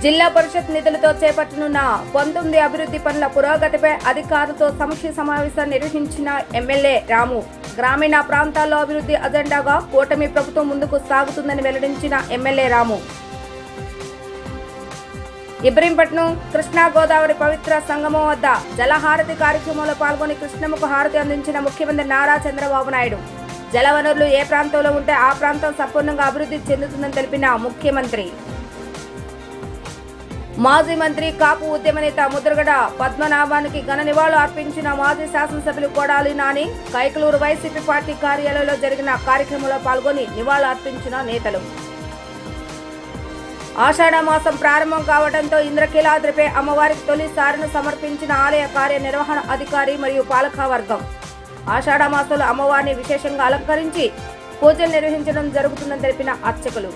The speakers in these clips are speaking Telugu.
జిల్లా పరిషత్ నిధులతో చేపట్టనున్న 19 అభివృద్ధి పనుల పురోగతిపై అధికారులతో సమీక్ష సమావేశం నిర్వహించిన ఎమ్మెల్యే రాము. గ్రామీణ ప్రాంతాల్లో అభివృద్ధి అజెండాగా కూటమి ప్రభుత్వం ముందుకు సాగుతుందని వెల్లడించిన ఎమ్మెల్యే రాము. ఇబ్రహీంపట్నం కృష్ణా గోదావరి పవిత్ర సంగమం వద్ద జలహారతి కార్యక్రమంలో పాల్గొని కృష్ణమ్మకు హారతి అందించిన ముఖ్యమంత్రి నారా చంద్రబాబు నాయుడు. జలవనరులు ఏ ప్రాంతంలో ఉంటే ఆ ప్రాంతం సంపూర్ణంగా అభివృద్ధి చెందుతుందని తెలిపిన ముఖ్యమంత్రి. మాజీ మంత్రి కాపు ఉద్యమ నేత ముద్రగడ పద్మనాభానికి ఘన నివాళులు అర్పించిన మాజీ శాసనసభ్యులు కొడాలి నాని. కైకలూరు వైసీపీ పార్టీ కార్యాలయంలో జరిగిన కార్యక్రమంలో పాల్గొని నివాళులు అర్పించిన నేతలు. ఆషాఢ మాసం ప్రారంభం కావడంతో ఇంద్రకీలాద్రిపై అమ్మవారికి తొలిసారిని సమర్పించిన ఆలయ కార్యనిర్వహణ అధికారి మరియు పాలకవర్గం. ఆషాఢ మాసంలో అమ్మవారిని విశేషంగా అలంకరించి పూజలు నిర్వహించడం జరుగుతుందని తెలిపిన అర్చకులు.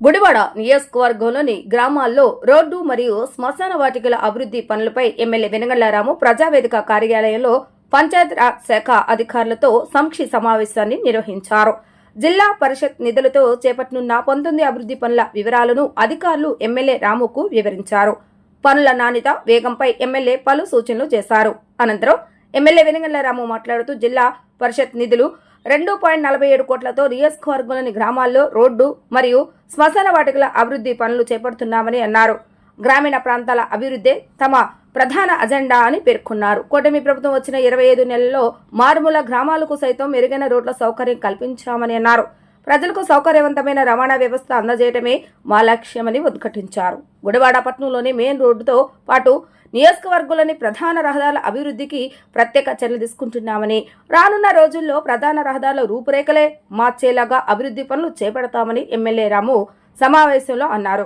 గుడివాడ నియోజకవర్గంలోని గ్రామాల్లో రోడ్డు మరియు శ్మశాన వాటికల అభివృద్ధి పనులపై ఎమ్మెల్యే వెనగళ్ల రాము ప్రజావేదిక కార్యాలయంలో పంచాయతీరాజ్ శాఖ అధికారులతో సమీక్ష సమావేశాన్ని నిర్వహించారు. జిల్లా పరిషత్ నిధులతో చేపట్టనున్న 19 అభివృద్ధి పనుల వివరాలను అధికారులు ఎమ్మెల్యే రాముకు వివరించారు. పనుల నాణ్యత, వేగంపై ఎమ్మెల్యే పలు సూచనలు చేశారు. అనంతరం ఎమ్మెల్యే వెనగళ్ల రాము మాట్లాడుతూ జిల్లా పరిషత్ నిధులు 2.47 కోట్లతో నియోజకవర్గంలోని గ్రామాల్లో రోడ్డు మరియు శ్మశాన వాటికల అభివృద్ధి పనులు చేపడుతున్నామని అన్నారు. గ్రామీణ ప్రాంతాల అభివృద్ధి తమ ప్రధాన అజెండా అని పేర్కొన్నారు. కూటమి ప్రభుత్వం వచ్చిన 25 నెలల్లో మారుమూల గ్రామాలకు సైతం మెరుగైన రోడ్ల సౌకర్యం కల్పించామని అన్నారు. ప్రజలకు సౌకర్యవంతమైన రవాణా వ్యవస్థ అందజేయడమే మా లక్ష్యమని ఉద్ఘాటించారు. గుడివాడ పట్టణంలోని మెయిన్ రోడ్డుతో పాటు నియోజకవర్గంలోని ప్రధాన రహదారుల అభివృద్ధికి ప్రత్యేక చర్యలు తీసుకుంటున్నామని, రానున్న రోజుల్లో ప్రధాన రహదారుల రూపురేఖలే మార్చేలాగా అభివృద్ధి పనులు చేపడతామని ఎమ్మెల్యే రాము సమావేశంలో అన్నారు.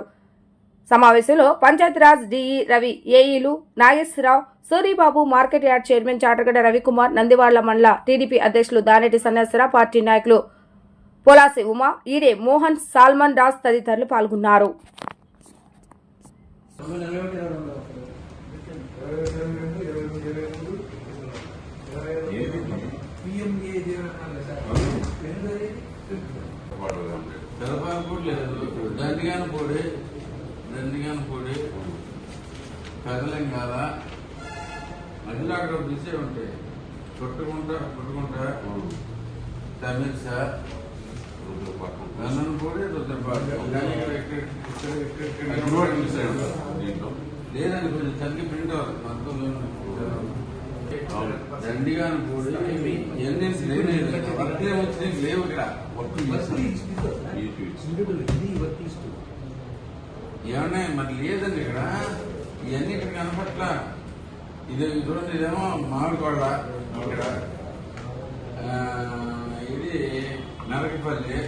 సమావేశంలో పంచాయతీరాజ్ డిఈ రవి, ఏఈలు Nageswara Rao, Suribabu, market yard chairman Chatagadda Ravikumar, నందివాళ్ల మండల టీడీపీ అధ్యక్షులు దానేటి సన్యాసరావు, పార్టీ నాయకులు పోలాసి ఉమా, ఈడే మోహన్, సాల్మన్ రాజ్ తదితరులు పాల్గొన్నారు. దండిగానపూడి కదలంగాల మధ్యలో అక్కడ చూసే ఉంటాయి. కొట్టుకుంటా తమిళ వెన్నపూడి రుద్రపాటు లేదండి, కొంచెం తగ్గి ప్రింట్ అవ్వాలి. దండిగానపూడి ఎన్ని వర్తే వచ్చినాయి లేవు ఇక్కడ. ఏమన్నా మరి లేదండి ఇక్కడ, ఇవన్నీ ఇక్కడ కనపట్ల. ఇది చూడండి, ఇదేమో మామిడికొండ, ఇక్కడ ఇది నరకపల్లి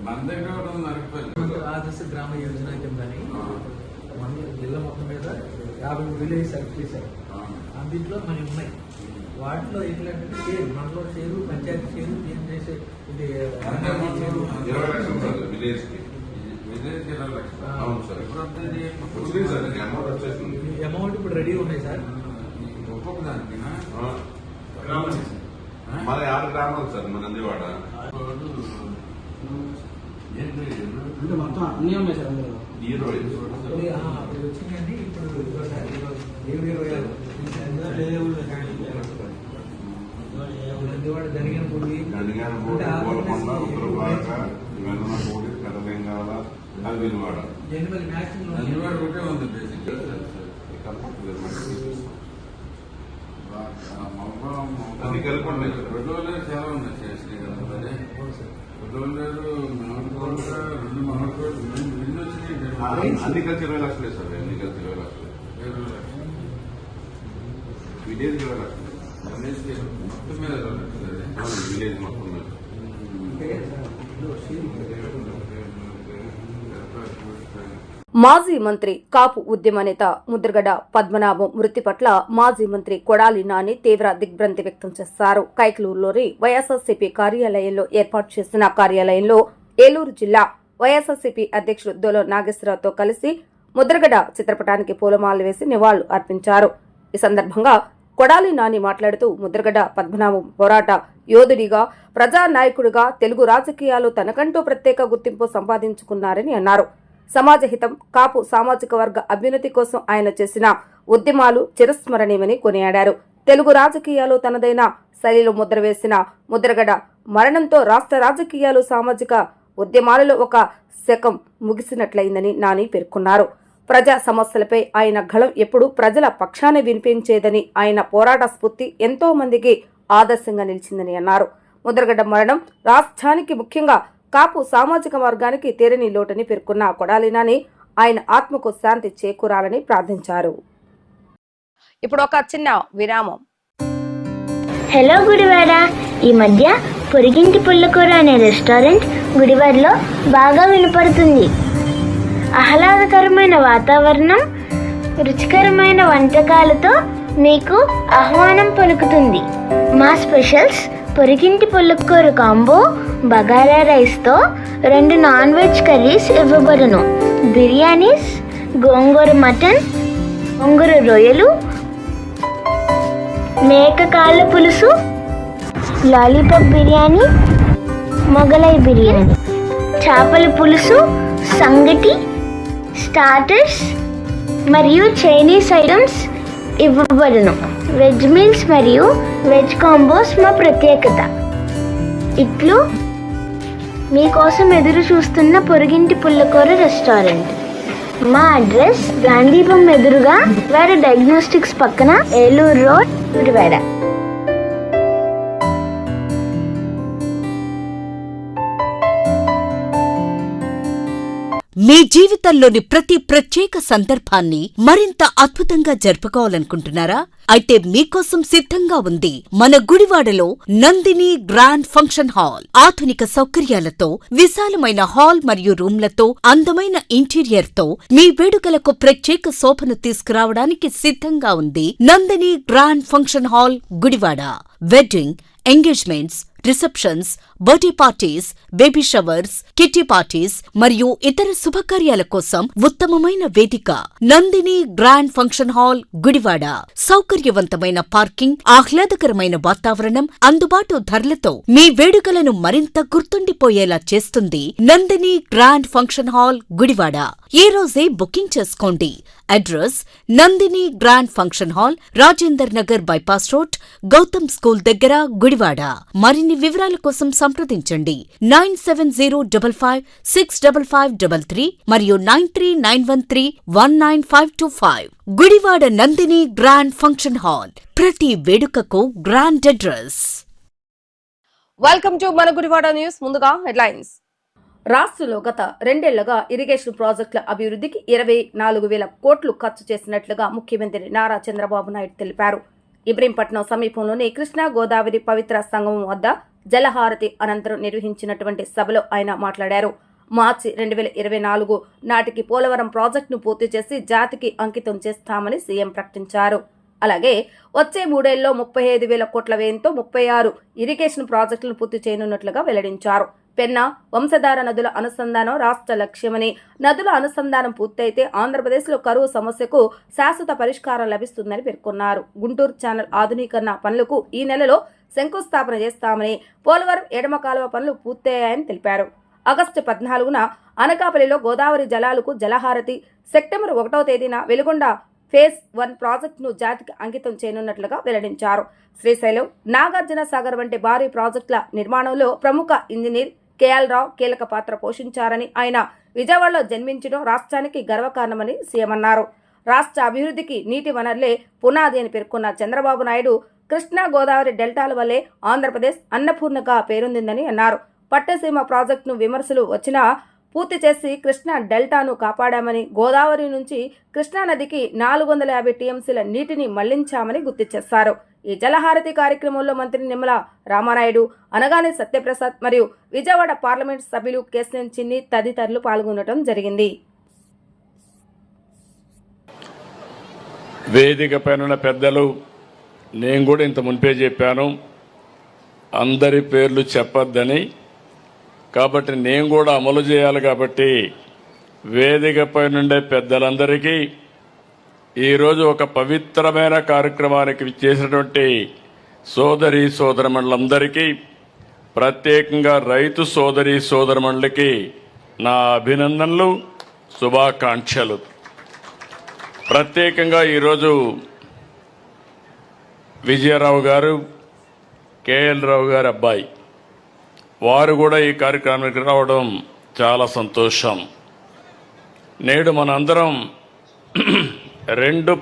మందే మన దగ్గర కూడా నరకపల్లి ఆదర్శ గ్రామ యోజన కిందని మన జిల్లా మొత్తం మీద 50 విలేజ్ సెలెక్ట్ చేశారు. అందులో మనకి ఉన్నాయి. వాటిలో ఏంటంటే మనలో చేరు, పంచాయతీ చేరు, ఏం చేసే ఇది 20 లక్షలు విలేజ్ కి. అమౌంట్ ఇప్పుడు రెడీ ఉన్నాయి సార్. ఒక్కొక్క దానికి మన 6 గ్రామాలు సార్ మన నందివాడ. అంటే మొత్తం అన్నీ ఉన్నాయి సార్. అందులో ఇప్పుడు వచ్చిందండి. ఇప్పుడు 26 నందివాడ జరిగినపూడి, గోలకొండ, ఉత్తరభారత, వెన్నపూడి, పెదలింగాల, అల్వినవాడ. నందివాడ ఒకటే ఉంది బేసిక్. అన్ని కలుపుకోండి. రెండు చాలా ఉన్నాయి చేసి రెండు మామిడికోట రెండు వచ్చినాయి. అన్ని కలిసి 20 లక్షలే సార్. అన్ని కలిసి 20 లక్షలు. విలేజ్ 20 లక్షలు. మొత్తం మీద 20 లక్షలు. విలేజ్ మొత్తం మీద. మాజీ మంత్రి కాపు ఉద్యమ నేత ముద్రగడ పద్మనాభం మృతి పట్ల మాజీ మంత్రి కొడాలి నాని తీవ్ర దిగ్భ్రాంతి వ్యక్తం చేశారు. కైకలూరులోని వైఎస్ఆర్సీపీ కార్యాలయంలో ఏర్పాటు చేసిన కార్యాలయంలో ఏలూరు జిల్లా వైఎస్ఆర్సీపీ అధ్యక్షుడు దొల నాగేశ్వరరావుతో కలిసి ముద్రగడ చిత్రపటానికి పూలమాలలు వేసి నివాళులు అర్పించారు. ఈ సందర్భంగా కొడాలి నాని మాట్లాడుతూ ముద్రగడ పద్మనాభం పోరాట యోధుడిగా ప్రజానాయకుడిగా తెలుగు రాజకీయాల్లో తనకంటూ ప్రత్యేక గుర్తింపు సంపాదించుకున్నారని అన్నారు. సమాజ హితం, కాపు సామాజిక వర్గ అభ్యున్నతి కోసం ఆయన చేసిన ఉద్యమాలు చిరస్మరణీయమని కొనియాడారు. తెలుగు రాజకీయాల్లో తనదైన శైలిలో ముద్ర వేసిన ముద్రగడ మరణంతో రాష్ట్ర రాజకీయాలు, సామాజిక ఉద్యమాలలో ఒక శకం ముగిసినట్లయిందని నాని పేర్కొన్నారు. ప్రజా సమస్యలపై ఆయన గళం ఎప్పుడూ ప్రజల పక్షానే వినిపించేదని, ఆయన పోరాట స్ఫూర్తి ఎంతో మందికి ఆదర్శంగా నిలిచిందని అన్నారు. ముద్రగడ మరణం రాష్ట్రానికి, ముఖ్యంగా కాపు సామాజిక వర్గానికి తీరని లోటని పేర్కొన్న కొడాలి నాని ఆయన ఆత్మకు శాంతి చేకూరాలని ప్రార్థించారు. ఇప్పుడు ఒక చిన్న విరామం. హలో గుడివాడ. ఈ మధ్య పొరిగింటి పుల్లకూర అనే రెస్టారెంట్ గుడివాడలో బాగా వినపడుతుంది. ఆహ్లాదకరమైన వాతావరణం, రుచికరమైన వంటకాలతో మీకు ఆహ్వానం పలుకుతుంది. మా స్పెషల్స్ పొరిగింటి పుల్లకూర కాంబో, బగారా రైస్తో 2 నాన్ వెజ్ కర్రీస్ ఇవ్వబడును. బిర్యానీస్, గోంగూర మటన్, గోంగూర రొయ్యలు, మేక కాళ్ళ పులుసు, లాలీపాప్ బిర్యానీ, మొగలై బిర్యానీ, చేపల పులుసు, సంగటి, స్టార్టర్స్ మరియు చైనీస్ ఐటమ్స్ ఇవ్వబడును. వెజ్ మీల్స్ మరియు వెజ్ కాంబోస్ మా ప్రత్యేకత. ఇట్లు మీకోసం ఎదురు చూస్తున్న పొరిగింటి పుల్లకూర రెస్టారెంట్. మా అడ్రస్ గాంధీపం ఎదురుగా వేడ డయాగ్నోస్టిక్స్ పక్కన, ఏలూరు రోడ్, గుడివాడ. మీ జీవితంలోని ప్రతి ప్రత్యేక సందర్భాన్ని మరింత అద్భుతంగా జరుపుకోవాలనుకుంటున్నారా? అయితే మీకోసం సిద్ధంగా ఉంది మన గుడివాడలో నందిని గ్రాండ్ ఫంక్షన్ హాల్. ఆధునిక సౌకర్యాలతో, విశాలమైన హాల్ మరియు రూమ్లతో, అందమైన ఇంటీరియర్ తో మీ వేడుకలకు ప్రత్యేక శోభను తీసుకురావడానికి సిద్ధంగా ఉంది Nandini grand function hall, Gudivada. Wedding, engagements, receptions, birthday parties, baby showers, kitty parties మరియు ఇతర శుభకార్యాల కోసం ఉత్తమమైన వేదిక Nandini grand function hall, Gudivada. సౌకర్యవంతమైన పార్కింగ్, ఆహ్లాదకరమైన వాతావరణం, అందుబాటు ధరలతో మీ వేడుకలను మరింత గుర్తుండిపోయేలా చేస్తుంది Nandini grand function hall, Gudivada. ఈ రోజే బుకింగ్ చేసుకోండి. Address Nandini grand function hall, Rajender Nagar bypass road, Gautam school దగ్గర, గుడివాడ. మరిన్ని వివరాల కోసం సంప్రదించండి 9705565533 మరియు 9391319525. Gudivada Nandini grand function hall, ప్రతి వేడుకకు గ్రాండ్ అడ్రస్. వెల్కమ్ టు మన గుడివాడ న్యూస్. ముందుగా హెడ్లైన్స్. రాష్ట్రంలో గత 2 ఏళ్లుగా ఇరిగేషన్ ప్రాజెక్టుల అభివృద్ధికి 24,000 కోట్లు ఖర్చు చేసినట్లుగా ముఖ్యమంత్రి నారా చంద్రబాబు నాయుడు తెలిపారు. ఇబ్రహీంపట్నం సమీపంలోని కృష్ణా గోదావరి పవిత్ర సంగమం వద్ద జలహారతి అనంతరం నిర్వహించినటువంటి సభలో ఆయన మాట్లాడారు. మార్చి 2024 నాటికి పోలవరం ప్రాజెక్టును పూర్తి చేసి జాతికి అంకితం చేస్తామని సీఎం ప్రకటించారు. అలాగే వచ్చే 3 ఏళ్లలో 35,000 కోట్ల వ్యయంతో 36 ఇరిగేషన్ ప్రాజెక్టులను పూర్తి చేయనున్నట్లుగా వెల్లడించారు. పెన్నా, వంశధార నదుల అనుసంధానం రాష్ట్ర లక్ష్యమని, నదుల అనుసంధానం పూర్తయితే ఆంధ్రప్రదేశ్లో కరువు సమస్యకు శాశ్వత పరిష్కారం లభిస్తుందని పేర్కొన్నారు. గుంటూరు ఛానల్ ఆధునీకరణ పనులకు ఈ నెలలో శంకుస్థాపన చేస్తామని, పోలవరం ఎడమ కాలువ పనులు పూర్తయ్యాయని తెలిపారు. ఆగస్టు 14న అనకాపల్లిలో గోదావరి జలాలకు జలహారతి, సెప్టెంబర్ 1వ తేదీన వెలుగొండ ఫేజ్ 1 ప్రాజెక్టును జాతికి అంకితం చేయనున్నట్లుగా వెల్లడించారు. శ్రీశైలం, నాగార్జున సాగర్ వంటి భారీ ప్రాజెక్టుల నిర్మాణంలో ప్రముఖ ఇంజనీర్ కేఎల్ రావు కీలక పాత్ర పోషించారని, ఆయన విజయవాడలో జన్మించడం రాష్ట్రానికి గర్వకారణమని సీఎం అన్నారు. రాష్ట్ర అభివృద్ధికి నీటి వనరులే పునాది అని పేర్కొన్న చంద్రబాబు నాయుడు, కృష్ణా గోదావరి డెల్టాల వల్లే ఆంధ్రప్రదేశ్ అన్నపూర్ణగా పేరొందిందని అన్నారు. పట్టసీమ ప్రాజెక్టును విమర్శలు వచ్చినా పూర్తి చేసి కృష్ణా డెల్టాను కాపాడామని, గోదావరి నుంచి కృష్ణానదికి 450 టీఎంసీల నీటిని మళ్లించామని గుర్తు చేశారు. ఈ జలహారతి కార్యక్రమంలో మంత్రి నిమ్మల రామానాయుడు, అనగాని సత్యప్రసాద్ మరియు విజయవాడ పార్లమెంట్ సభ్యులు కేశినేని చిన్ని తదితరులు పాల్గొనడం జరిగింది. వేదిక పైన పెద్దలు, నేను కూడా ఇంత మునిపే చెప్పాను, అందరి పేర్లు చెప్పొద్దని. కాబట్టి నేను కూడా అమలు చేయాలి. కాబట్టి వేదికపై నుండే పెద్దలందరికీ ఈరోజు ఒక పవిత్రమైన కార్యక్రమానికి చేసినటువంటి సోదరి సోదరమణులందరికీ, ప్రత్యేకంగా రైతు సోదరి సోదరమణులకి నా అభినందనలు, శుభాకాంక్షలు. ప్రత్యేకంగా ఈరోజు విజయరావు గారు, కేఎల్ రావు గారి అబ్బాయి వారు కూడా ఈ కార్యక్రమానికి రావడం చాలా సంతోషం. నేడు మనందరం రెండు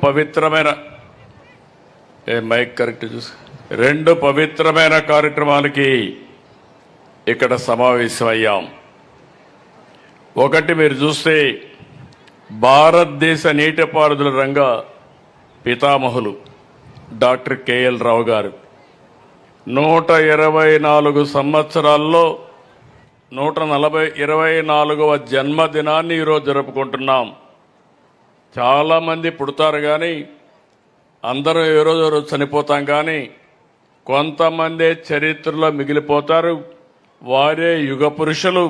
పవిత్రమైన కార్యక్రమాలకి ఇక్కడ సమావేశమయ్యాం. ఒకటి మీరు చూస్తే భారతదేశ నీటిపారుదల రంగ పితామహులు డాక్టర్ కేఎల్ రావు గారు 124 సంవత్సరాల్లో 124వ జన్మదినాన్ని ఈరోజు జరుపుకుంటున్నాం. చాలామంది పుడతారు కానీ అందరూ ఏ రోజు చనిపోతాం, కానీ కొంతమందే చరిత్రలో మిగిలిపోతారు. వారే యుగ పురుషులు.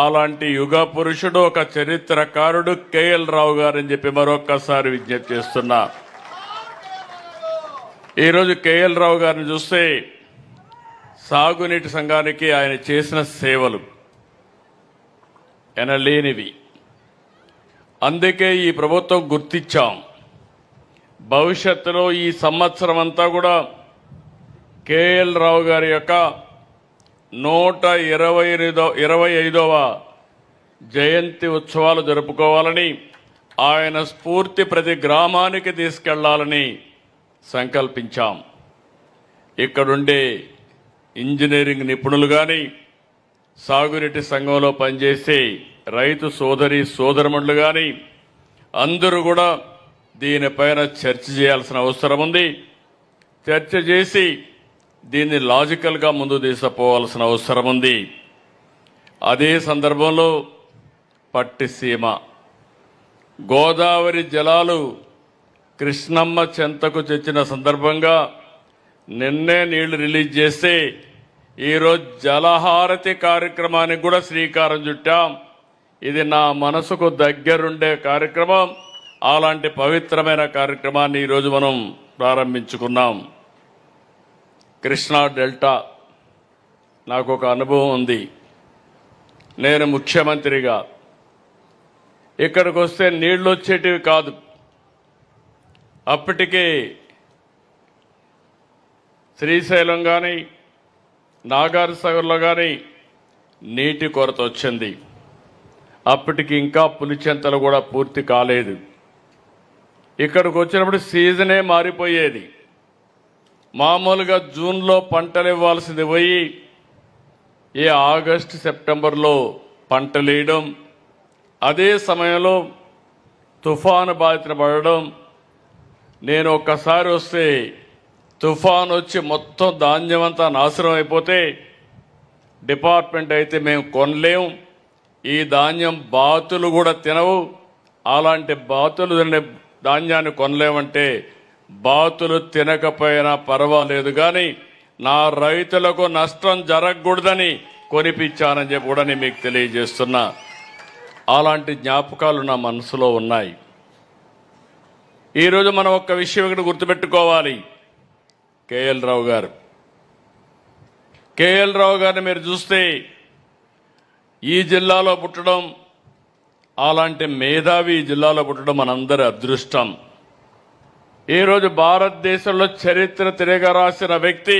అలాంటి యుగ పురుషుడు, ఒక చరిత్రకారుడు కేఎల్ రావు గారు అని చెప్పి మరొక్కసారి విజ్ఞప్తి చేస్తున్నా. ఈరోజు కేఎల్ రావు గారిని చూస్తే సాగునీటి సంఘానికి ఆయన చేసిన సేవలు ఎనలేనివి. అందుకే ఈ ప్రభుత్వం గుర్తించాం. భవిష్యత్తులో ఈ సంవత్సరం అంతా కూడా కేఎల్ రావు గారి యొక్క 125వ జయంతి ఉత్సవాలు జరుపుకోవాలని, ఆయన స్ఫూర్తి ప్రతి గ్రామానికి తీసుకెళ్లాలని సంకల్పించాం. ఇక్కడుండే ఇంజనీరింగ్ నిపుణులు కానీ, సాగునీటి సంఘంలో పనిచేసే రైతు సోదరి సోదరమణులు కానీ అందరూ కూడా దీనిపైన చర్చ చేయాల్సిన అవసరం ఉంది. చర్చ చేసి దీన్ని లాజికల్గా ముందు తీసుకుపోవాల్సిన అవసరం ఉంది. అదే సందర్భంలో పట్టిసీమ గోదావరి జలాలు కృష్ణమ్మ చెంతకు తెచ్చిన సందర్భంగా నిన్నే నీళ్లు రిలీజ్ చేస్తే ఈరోజు జలహారతి కార్యక్రమానికి కూడా శ్రీకారం చుట్టాం. ఇది నా మనసుకు దగ్గరుండే కార్యక్రమం. అలాంటి పవిత్రమైన కార్యక్రమాన్ని ఈరోజు మనం ప్రారంభించుకున్నాం. కృష్ణా డెల్టా నాకు ఒక అనుభవం ఉంది. నేను ముఖ్యమంత్రిగా ఇక్కడికి వస్తే నీళ్లు వచ్చేటివి కాదు. అప్పటికే శ్రీశైలం కానీ నాగార్జునసాగర్లో కానీ నీటి కొరత వచ్చింది. అప్పటికి ఇంకా పులిచెంతలు కూడా పూర్తి కాలేదు. ఇక్కడికి వచ్చినప్పుడు సీజనే మారిపోయేది. మామూలుగా జూన్లో పంటలు ఇవ్వాల్సింది పోయి ఆగస్టు సెప్టెంబర్లో పంటలు వేయడం, అదే సమయంలో తుఫాను బాధిత పడడం. నేను ఒక్కసారి వస్తే తుఫాను వచ్చి మొత్తం ధాన్యం అంతా నాశనం అయిపోతే డిపార్ట్మెంట్ అయితే మేము కొనలేం, ఈ ధాన్యం బాతులు కూడా తినవు, అలాంటి బాతులు తినే ధాన్యాన్ని కొనలేమంటే బాతులు తినకపోయినా పర్వాలేదు కానీ నా రైతులకు నష్టం జరగకూడదని కొనిపించానని చెప్పి కూడా నేను మీకు తెలియజేస్తున్నా. అలాంటి జ్ఞాపకాలు నా మనసులో ఉన్నాయి. ఈరోజు మనం ఒక్క విషయం ఇక్కడ గుర్తుపెట్టుకోవాలి. కేఎల్ రావు గారిని మీరు చూస్తే ఈ జిల్లాలో పుట్టడం, అలాంటి మేధావి ఈ జిల్లాలో పుట్టడం మనందరి అదృష్టం. ఈరోజు భారతదేశంలో చరిత్ర తిరగ రాసిన వ్యక్తి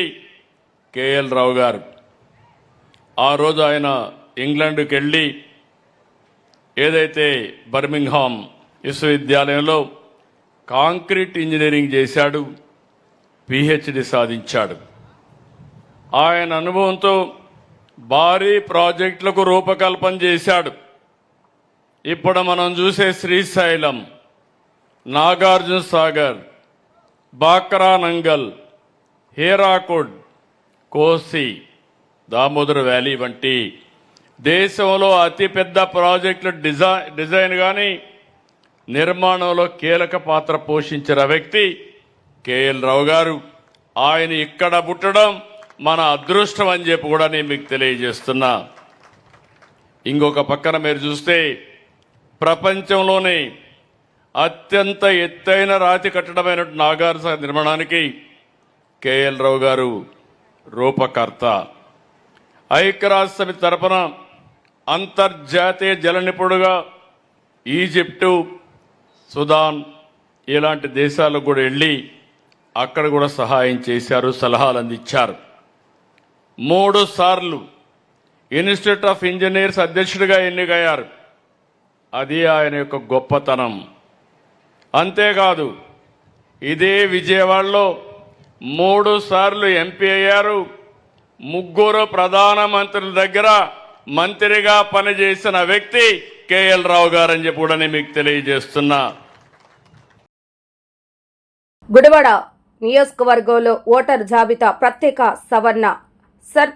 కేఎల్ రావు గారు. ఆ రోజు ఆయన ఇంగ్లాండ్కి వెళ్ళి ఏదైతే బర్మింగ్హామ్ విశ్వవిద్యాలయంలో కాంక్రీట్ ఇంజనీరింగ్ చేశాడు, పిహెచ్డి సాధించాడు. ఆయన అనుభవంతో భారీ ప్రాజెక్టులకు రూపకల్పన చేశాడు. ఇప్పుడు మనం చూసే శ్రీశైలం, నాగార్జున సాగర్, బాక్రా నంగల్, హీరాకుడ్, కోసి, దామోదర్ వ్యాలీ వంటి దేశంలో అతిపెద్ద ప్రాజెక్టుల డిజైన్ కానీ నిర్మాణంలో కీలక పాత్ర పోషించిన వ్యక్తి కేఎల్ రావు గారు. ఆయన ఇక్కడ పుట్టడం మన అదృష్టం అని చెప్పి కూడా నేను మీకు తెలియజేస్తున్నా. ఇంకొక పక్కన మీరు చూస్తే ప్రపంచంలోనే అత్యంత ఎత్తైన రాతి కట్టడమైన నాగార్జున నిర్మాణానికి కేఎల్ రావు గారు రూపకర్త. ఐక్యరాజ్య సమితి తరపున అంతర్జాతీయ జల నిపుణుడుగా ఈజిప్టు, సుదాన్ ఇలాంటి దేశాలకు కూడా వెళ్ళి అక్కడ కూడా సహాయం చేశారు, సలహాలు అందించారు. 3 సార్లు ఇన్స్టిట్యూట్ ఆఫ్ ఇంజనీర్స్ అధ్యక్షుడిగా ఎన్నికయ్యారు. అది ఆయన యొక్క గొప్పతనం. అంతేకాదు ఇదే విజయవాడలో 3 సార్లు ఎంపీ అయ్యారు. 3 ప్రధానమంత్రుల దగ్గర మంత్రిగా పనిచేసిన వ్యక్తి కేఎల్ రావు గారని చెప్పి కూడా నేను మీకు తెలియజేస్తున్నా. గుడివాడ నియోజకవర్గంలో ఓటర్ జాబితా ప్రత్యేక సవరణ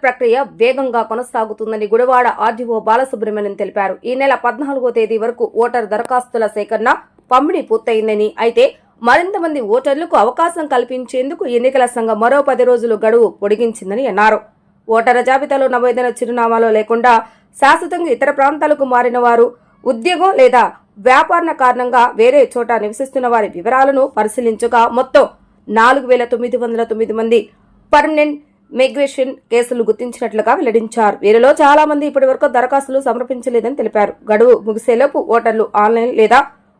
ప్రక్రియ వేగంగా కొనసాగుతుందని గుడివాడ ఆర్డీఓ బాలసుబ్రహ్మణ్యం తెలిపారు. ఈ నెల 14వ తేదీ వరకు ఓటర్ దరఖాస్తుల సేకరణ పంపిణీ పూర్తయిందని, అయితే మరింత మంది ఓటర్లకు అవకాశం కల్పించేందుకు ఎన్నికల సంఘం మరో 10 రోజులు గడువు పొడిగించిందని అన్నారు. ఓటర్ల జాబితాలో నమోదైన చిరునామాలో లేకుండా శాశ్వతంగా ఇతర ప్రాంతాలకు మారిన వారు, ఉద్యోగం లేదా వ్యాపార కారణంగా వేరే చోట నివసిస్తున్న వారి వివరాలను పరిశీలించగా మొత్తం 4,909 మంది పర్మనెంట్ మైగ్రేషన్ కేసులు గుర్తించినట్లుగా వెల్లడించారు. వీరిలో చాలా మంది ఇప్పటివరకు దరఖాస్తులు సమర్పించలేదని తెలిపారు. గడువు ముగిసేలోపు ఓటర్లు ఆన్లైన్ లేదా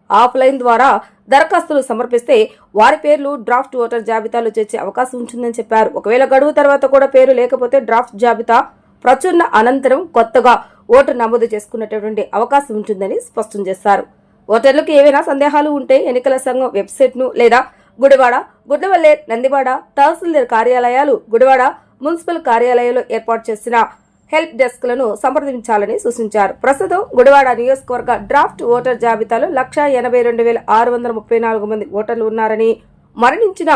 ఆఫ్లైన్ ద్వారా దరఖాస్తులు సమర్పిస్తే వారి పేర్లు డ్రాఫ్ట్ ఓటర్ జాబితాలో చేర్చే అవకాశం ఉంటుందని చెప్పారు. ఒకవేళ గడువు తర్వాత కూడా పేరు లేకపోతే డ్రాఫ్ట్ జాబితా ప్రచురణ అనంతరం కొత్తగా ఓటు నమోదు చేసుకునేటటువంటి అవకాశం ఉంటుందని స్పష్టం చేశారు. ఓటర్లకు ఏవైనా సందేహాలు ఉంటే ఎన్నికల సంఘం వెబ్సైట్ను లేదా గుడివాడ, గుడ్లవల్లే, నందివాడ తహసీల్దార్ కార్యాలయాలు, గుడివాడ మున్సిపల్ కార్యాలయంలో ఏర్పాటు చేసిన హెల్ప్ డెస్క్లను సంప్రదించాలని సూచించారు. ప్రస్తుతం గుడివాడ నియోజకవర్గ డ్రాఫ్ట్ ఓటర్ జాబితాలో 182,634 మంది ఓటర్లు ఉన్నారని, మరణించిన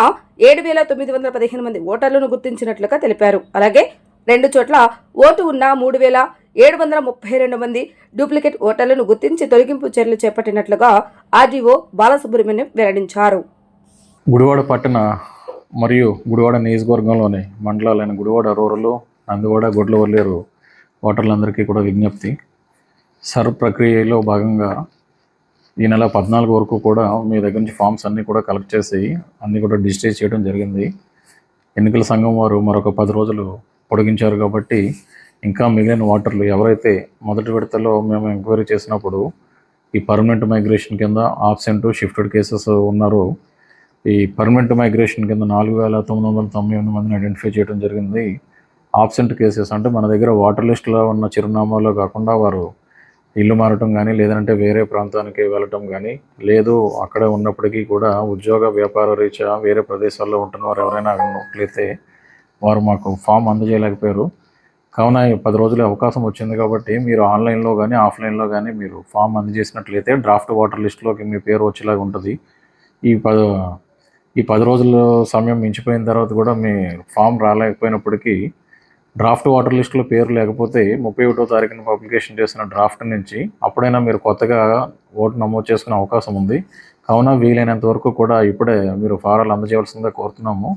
7,915 మంది ఓటర్లను గుర్తించినట్లుగా తెలిపారు. అలాగే 2 చోట్ల ఓటు ఉన్న 3,732 మంది డూప్లికేట్ ఓటర్లను గుర్తించి తొలగింపు చర్యలు చేపట్టినట్లుగా ఆర్డీఓ బాలసుబ్రహ్మణ్యం వెల్లడించారు. గుడివాడ పట్టణ మరియు గుడివాడ నియోజకవర్గంలోని మండలాలైన గుడివాడ రూరల్, నందివాడ, గుడ్లవల్లేరు ఓటర్లందరికీ కూడా విజ్ఞప్తి. ప్రక్రియలో భాగంగా ఈ నెల 14 వరకు కూడా మీ దగ్గర నుంచి ఫామ్స్ అన్నీ కూడా కలెక్ట్ చేసి అన్నీ కూడా డిజిటైజ్ చేయడం జరిగింది. ఎన్నికల సంఘం వారు మరొక 10 రోజులు పొడిగించారు కాబట్టి ఇంకా మిగిలిన ఓటర్లు ఎవరైతే మొదటి విడతలో మేము ఎంక్వైరీ చేసినప్పుడు ఈ పర్మనెంట్ మైగ్రేషన్ కింద ఆబ్సెంట్, షిఫ్టెడ్ కేసెస్ ఉన్నారో ఈ పర్మనెంట్ మైగ్రేషన్ కింద 4,998 మందిని ఐడెంటిఫై చేయడం జరిగింది. ఆబ్సెంట్ కేసెస్ అంటే మన దగ్గర వాటర్ లిస్టులో ఉన్న చిరునామాలో కాకుండా వారు ఇల్లు మారటం కానీ, లేదంటే వేరే ప్రాంతానికి వెళ్ళటం కానీ, లేదు అక్కడే ఉన్నప్పటికీ కూడా ఉద్యోగ వ్యాపార రీత్యా వేరే ప్రదేశాల్లో ఉంటున్న వారు ఎవరైనా ఉన్నట్లయితే వారు మాకు ఫామ్ అందజేయలేకపోయారు. కావున 10 రోజుల అవకాశం వచ్చింది కాబట్టి మీరు ఆన్లైన్లో కానీ ఆఫ్లైన్లో కానీ మీరు ఫామ్ అందజేసినట్లయితే డ్రాఫ్ట్ వాటర్ లిస్టులోకి మీ పేరు వచ్చేలాగా ఉంటుంది. ఈ 10 రోజుల సమయం మించిపోయిన తర్వాత కూడా మీ ఫామ్ రాలేకపోయినప్పటికీ డ్రాఫ్ట్ వాటర్ లిస్టులో పేరు లేకపోతే 31వ తారీఖున పబ్లికేషన్ చేసిన డ్రాఫ్ట్ నుంచి అప్పుడైనా మీరు కొత్తగా ఓటు నమోదు చేసుకునే అవకాశం ఉంది. కావున వీలైనంత వరకు కూడా ఇప్పుడే మీరు ఫారాలు అందజేయవలసిందిగా కోరుతున్నాము.